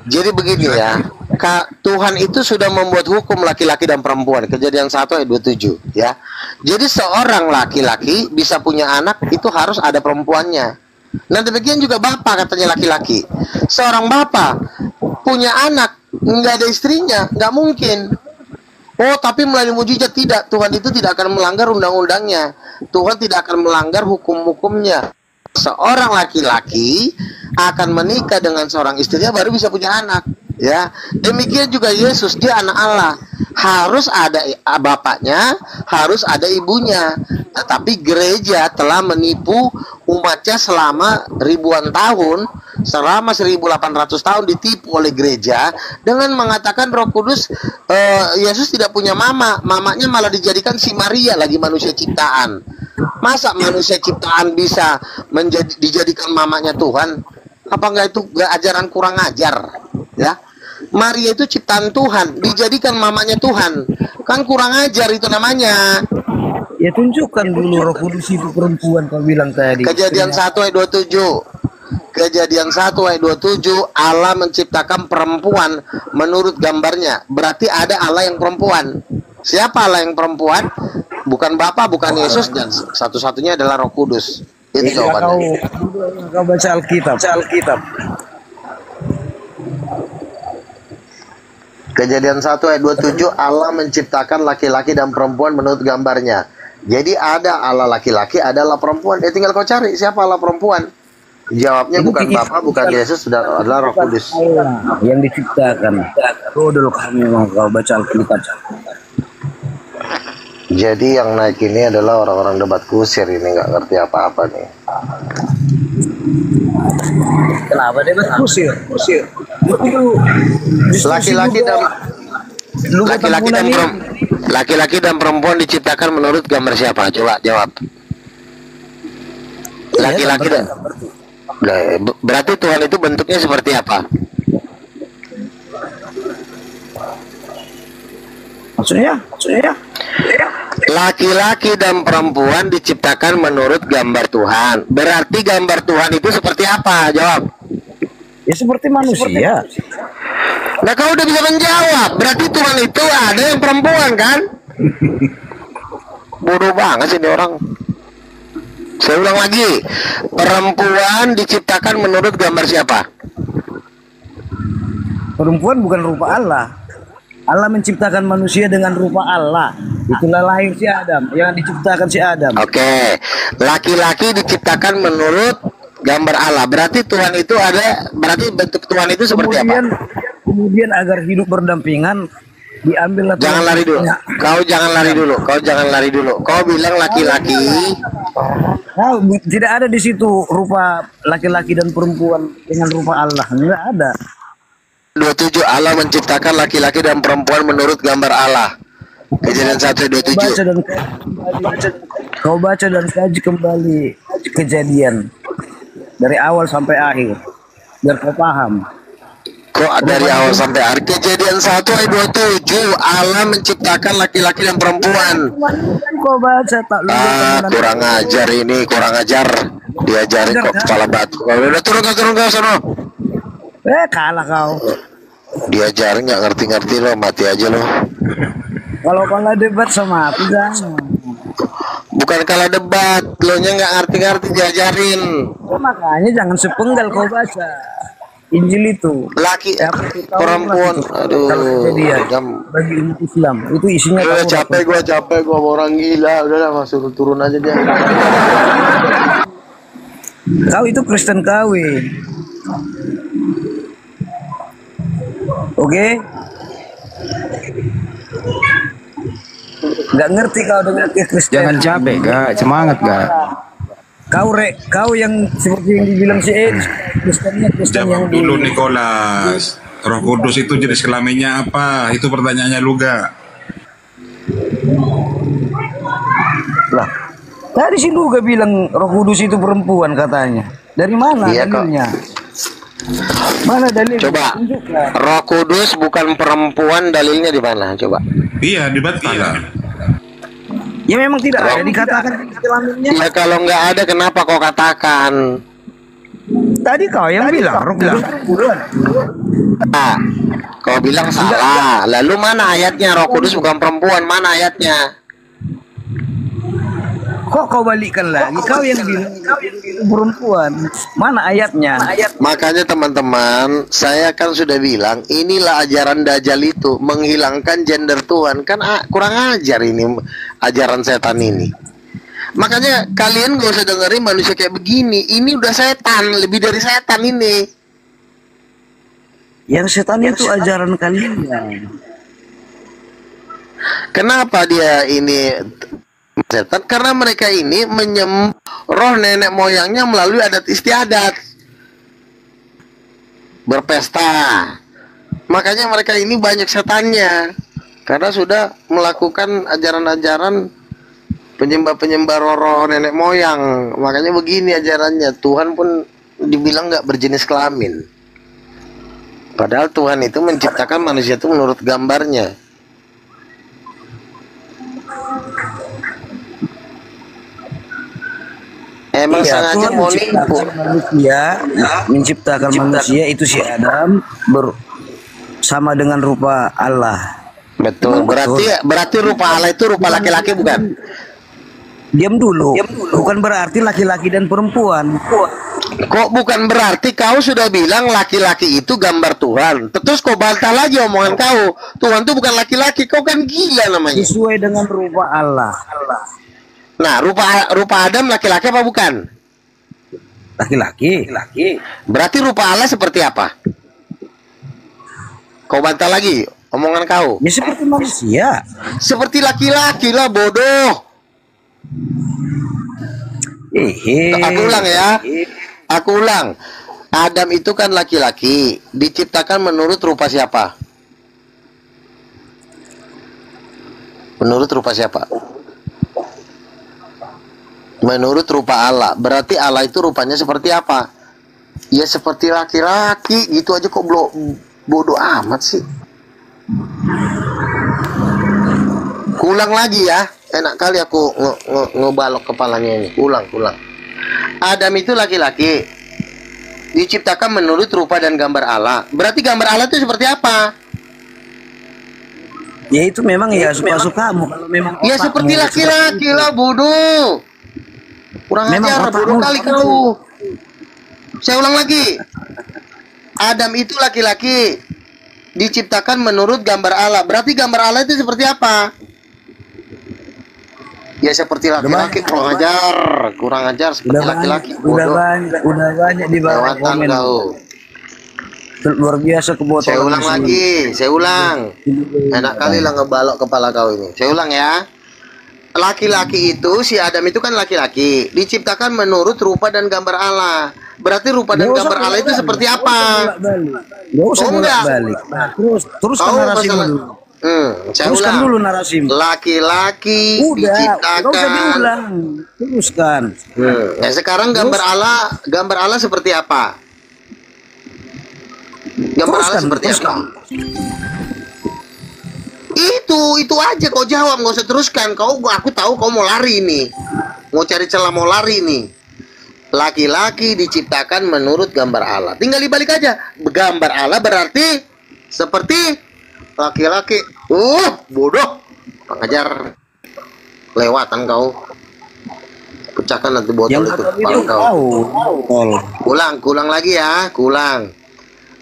Jadi begini ya, Tuhan itu sudah membuat hukum laki-laki dan perempuan. Kejadian 1 ayat 27 ya. Jadi seorang laki-laki bisa punya anak itu harus ada perempuannya. Nah demikian juga bapak katanya laki-laki. Seorang bapak punya anak nggak ada istrinya, nggak mungkin. Oh tapi melalui mujizat tidak. Tuhan itu tidak akan melanggar undang-undangnya. Tuhan tidak akan melanggar hukum-hukumnya. Seorang laki-laki akan menikah dengan seorang istrinya baru bisa punya anak, ya. Demikian juga Yesus, dia anak Allah. Harus ada bapaknya, harus ada ibunya. Tetapi gereja telah menipu umatnya selama ribuan tahun, selama 1800 tahun ditipu oleh gereja dengan mengatakan Roh Kudus, Yesus tidak punya mamanya malah dijadikan si Maria, lagi manusia ciptaan. Masa manusia ciptaan bisa dijadikan mamanya Tuhan? Apa enggak itu ajaran kurang ajar, ya? Maria itu ciptaan Tuhan, dijadikan mamanya Tuhan, kan kurang ajar itu namanya. Ya tunjukkan dulu Roh Kudus itu perempuan kau bilang tadi. Kejadian 1 ayat 27. Kejadian 1 ayat 27, Allah menciptakan perempuan menurut gambarnya. Berarti ada Allah yang perempuan. Siapa Allah yang perempuan? Bukan Bapa, bukan Yesus, dan satu-satunya adalah Roh Kudus. Itu jawabannya. Kau baca Alkitab. Kejadian 1 ayat 27, Allah menciptakan laki-laki dan perempuan menurut gambarnya. Jadi ada Allah laki-laki, ada Allah perempuan. Tinggal kau cari siapa Allah perempuan. Jawabnya bukan Bapa, bukan Yesus, sudah adalah Roh Kudus. Yang diciptakan. Dulu kami mau kau baca Alkitab. Jadi yang naik ini adalah orang-orang debat kusir ini, nggak ngerti apa-apa nih. Kenapa debat kusir? Laki-laki dan perempuan diciptakan menurut gambar siapa? Coba jawab. Laki-laki dan berarti Tuhan itu bentuknya seperti apa? Maksudnya? Laki-laki dan perempuan diciptakan menurut gambar Tuhan. Berarti gambar Tuhan itu seperti apa? Jawab. Ya seperti manusia. Nah, kau udah bisa menjawab. Berarti Tuhan itu ada yang perempuan kan? Bodoh banget sih ini orang. Saya ulang lagi. Perempuan diciptakan menurut gambar siapa? Perempuan bukan rupa Allah. Allah menciptakan manusia dengan rupa Allah. Itulah lahir si Adam, yang diciptakan si Adam. Oke. Laki-laki diciptakan menurut gambar Allah. Berarti Tuhan itu ada, berarti bentuk Tuhan itu seperti apa? Kemudian agar hidup berdampingan diambil. Jangan lari dulu. Kau jangan lari dulu. Kau bilang laki-laki. Nah, tidak ada di situ rupa laki-laki dan perempuan dengan rupa Allah. Tidak ada. 27 Allah menciptakan laki-laki dan perempuan menurut gambar Allah. Kejadian 1:27. Kau baca dan kaji kembali Kejadian dari awal sampai akhir biar kau paham. Kok dari awal sampai akhir? Kejadian 1:27 Allah menciptakan laki-laki dan perempuan. Kau baca tak lu? Kurang ajar ini, kurang ajar. Diajarin kok kepala batu. Udah turun ke sana. Kalah kau. Diajarin nggak ngerti-ngerti lo, mati aja lo. Kalau kalah debat sama aku jangan. Bukan kalah debat, lo nya nggak ngerti-ngerti diajarin. Makanya jangan sepenggal kau baca Injil itu. Laki, perempuan, aduh. Bagi umat Islam itu isinya. Capek gua orang gila. Udahlah, masuk turun aja dia. Kau itu Kristen kawin. Oke? Gak ngerti kau dengan Kristen. Jangan capek, Kak. Semangat, Kak. Kau yang seperti yang dibilang si Ed, Kristen Jawab yang dulu Nicholas. Roh Kudus itu jenis kelaminnya apa? Itu pertanyaannya lu, Gak? Lah, tadi si Luga bilang Roh Kudus itu perempuan katanya. Dari mana dalilnya? Mana dalil? Coba. Roh Kudus bukan perempuan, dalilnya di mana? Coba. Iya, di mana? Ya memang tidak ada dikatakan kelaminnya. Ya kalau nggak ada kenapa kau katakan? Tadi kau yang bilang Roh Kudus perempuan. Nah, kau bilang salah. Lalu mana ayatnya Roh Kudus bukan perempuan? Mana ayatnya? Kok kau balikkan lagi? Kau yang bilang perempuan. Mana ayatnya? Makanya teman-teman, saya kan sudah bilang inilah ajaran Dajjal itu, menghilangkan gender Tuhan. Kan kurang ajar ini ajaran setan ini. Makanya kalian gak usah dengerin manusia kayak begini. Ini udah setan, lebih dari setan ini. Yang setan itu ajaran kalian. Kenapa dia ini setan? Karena mereka ini menyembah roh nenek moyangnya melalui adat istiadat, berpesta. Makanya mereka ini banyak setannya, karena sudah melakukan ajaran-ajaran penyembah roh nenek moyang. Makanya begini ajarannya. Tuhan pun dibilang nggak berjenis kelamin, padahal Tuhan itu menciptakan manusia itu menurut gambarnya. Emang sengaja mau nipu. Menciptakan manusia itu si Adam sama dengan rupa Allah. Betul. Berarti rupa Allah itu rupa laki-laki bukan? Diam dulu. Bukan berarti laki-laki dan perempuan. Kok bukan berarti? Kau sudah bilang laki-laki itu gambar Tuhan. Terus kau bantah lagi omongan kau. Tuhan itu bukan laki-laki. Kau kan gila namanya. Sesuai dengan rupa Allah. Nah, rupa Adam laki-laki apa bukan? Laki-laki. Berarti rupa Allah seperti apa? Kau bantah lagi omongan kau. Ya seperti manusia. Seperti laki-laki lah, bodoh. Aku ulang ya. Aku ulang. Adam itu kan laki-laki, diciptakan menurut rupa siapa? Menurut rupa siapa? Menurut rupa Allah. Berarti Allah itu rupanya seperti apa? Ya seperti laki-laki gitu aja kok bodoh amat sih. Ulang lagi ya. Enak kali aku ngebalok kepalanya ini. Ulang. Adam itu laki-laki. Diciptakan menurut rupa dan gambar Allah. Berarti gambar Allah itu seperti apa? Ya itu memang ya suka-sukamu. Kalau memang ya seperti laki-laki lah, bodoh. Kurang ajar, bodoh kali kau. Saya ulang lagi. Adam itu laki-laki. Diciptakan menurut gambar Allah. Berarti gambar Allah itu seperti apa? Ya seperti laki-laki. Kurang ajar seperti laki-laki. Udah banyak di bawah komen. Luar biasa kebodohan. Saya ulang lagi. Enak kali lah ngebalok kepala kau ini. Saya ulang ya. Laki-laki itu, si Adam itu kan laki-laki, diciptakan menurut rupa dan gambar Allah. Berarti rupa dan gambar Allah itu seperti apa? Balik. Teruskan narasimu dulu. Saya ulang dulu narasimu. Laki-laki diciptakan. Teruskan. Nah, sekarang gambar Allah seperti apa? Gambar Allah seperti apa? Itu aja kau jawab, nggak usah teruskan. Aku tahu kau mau lari nih, mau cari celah mau lari nih. Laki-laki diciptakan menurut gambar Allah. Tinggal dibalik aja. Gambar Allah berarti seperti laki-laki. Bodoh. Pengajar. Lewatan kau. Pecahkan nanti botol itu kepala kau. Kulang lagi ya.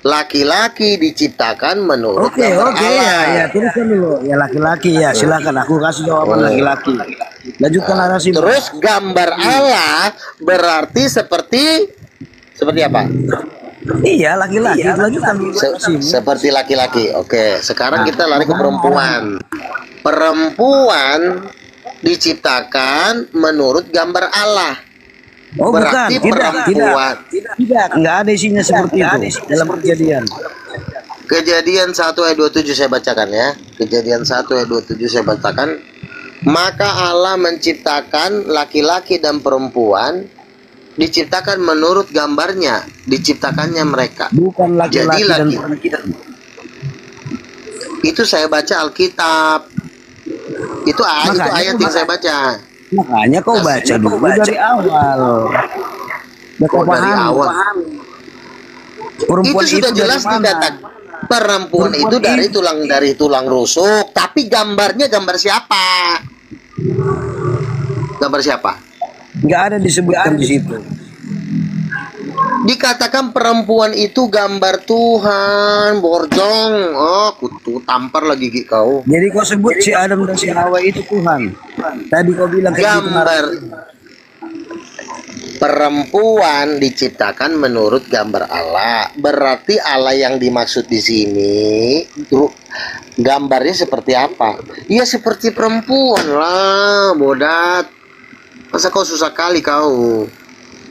Laki-laki diciptakan menurut gambar Allah. Ya, teruskan dulu. Ya laki-laki ya, silakan aku kasih jawaban laki-laki. Lanjutkan narasi. Terus gambar Allah berarti seperti apa? Iya, laki-laki. Lanjutkan dulu. Seperti laki-laki. Oke, sekarang kita lari ke perempuan. Perempuan diciptakan menurut gambar Allah. Berarti perempuan tidak, nggak ada isinya seperti itu dalam Kejadian. Kejadian 1 ayat 27 saya bacakan ya. Kejadian 1 ayat 27 saya bacakan. Maka Allah menciptakan laki-laki dan perempuan, diciptakan menurut gambarnya, diciptakannya mereka. Bukan laki-laki dan perempuan. Itu saya baca Alkitab. Itu ayat yang saya baca. Makanya kau baca dulu dari awal. Dari awal. Perempuan itu sudah jelas dikatakan. Perempuan itu dari tulang rusuk. Tapi gambarnya gambar siapa? Gambar siapa? Nggak ada disebutkan di situ. Dikatakan perempuan itu gambar Tuhan, borjong. Kutu tampar lagi gigi kau. Jadi kau sebut si Adam dan si Hawa itu Tuhan. Tadi kau bilang gambar perempuan diciptakan menurut gambar Allah. Berarti Allah yang dimaksud di sini gambarnya seperti apa? Ya seperti perempuan lah, bodat. Masa kau susah kali kau?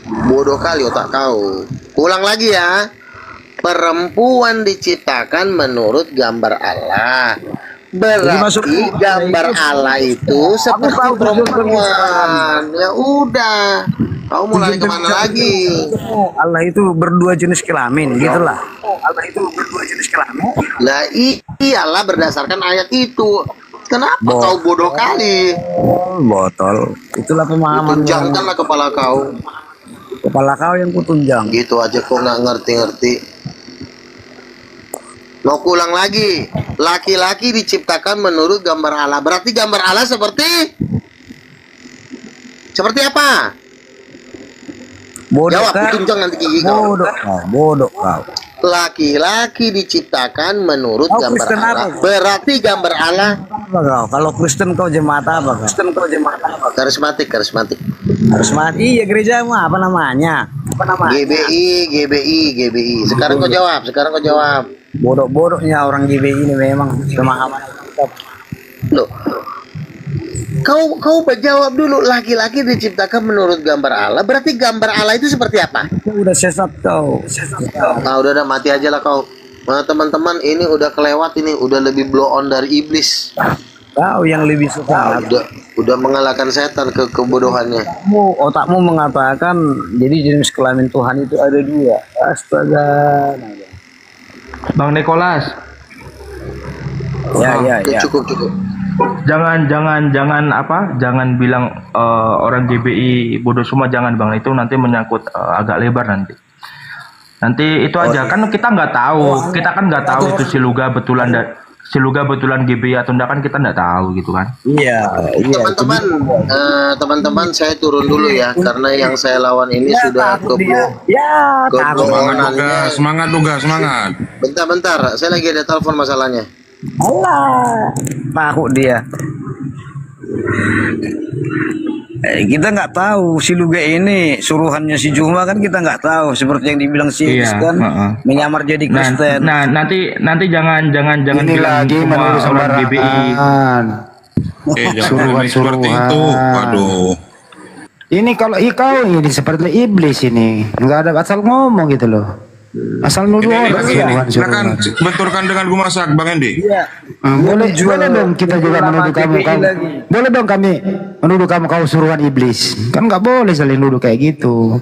Bodoh kali otak kau. Ulang lagi ya. Perempuan diciptakan menurut gambar Allah. Berarti gambar Allah itu seperti perempuan. Ya udah. Kau mau lari kemana lagi? Allah itu berdua jenis kelamin, gitulah. Allah itu berdua jenis kelamin. Lah iyalah berdasarkan ayat itu. Kenapa kau bodoh kali? Botol. Itulah pemahaman. Tunjangkanlah kepala kau. Kepala kau yang kutunjang. Gitu aja kok nggak ngerti-ngerti. Mau ulang lagi. Laki-laki diciptakan menurut gambar Allah. Berarti gambar Allah seperti apa? Bodoh. Jawab, kutunjang nanti gigi kau. Bodoh kau. Laki-laki diciptakan menurut gambar Allah. Berarti gambar Allah. Kalau Kristen kau jemaat apa? Karismatik. Iya, gereja apa namanya? GBI. Sekarang kau jawab. Bodoh-bodohnya orang GBI ini memang pemahaman. Loh. Kau menjawab dulu. Laki-laki diciptakan menurut gambar Allah. Berarti gambar Allah itu seperti apa? Udah sesat kau. Nah, udah mati aja lah kau. Nah, teman-teman, ini udah kelewat ini, udah lebih blow on dari iblis. Kau yang lebih sesat. Udah mengalahkan setan kebodohannya. Otakmu mengatakan jadi jenis kelamin Tuhan itu ada 2. Astaga. Bang Nicholas. Ya. Cukup. Jangan bilang orang GBI bodoh semua, jangan Bang. Itu nanti menyangkut agak lebar nanti. Nanti itu aja kan kita nggak tahu. Kita kan nggak tahu itu si Luga betulan GBI atau enggak, kan kita nggak tahu gitu kan. Iya. Teman-teman saya turun dulu ya, karena yang saya lawan ini sudah Semangat Luga. Bentar, saya lagi ada telepon masalahnya. Allah, takut dia. Kita nggak tahu si Luga ini suruhannya si Juma, kan kita nggak tahu, seperti yang dibilang si kan menyamar jadi Kristen. Nah, nanti jangan ini bilang lagi semua orang GBI. Jangan seperti itu. Waduh. Ini kalau kau ini seperti iblis ini, nggak ada asal ngomong gitu loh. Asal nuduh orang. Silakan benturkan dengan Gumasak, Bang Endi. Iya. Boleh dong kita juga menuduh kamu. Boleh dong kami menuduh kamu kau suruhan iblis. Kan nggak boleh saling nuduh kayak gitu.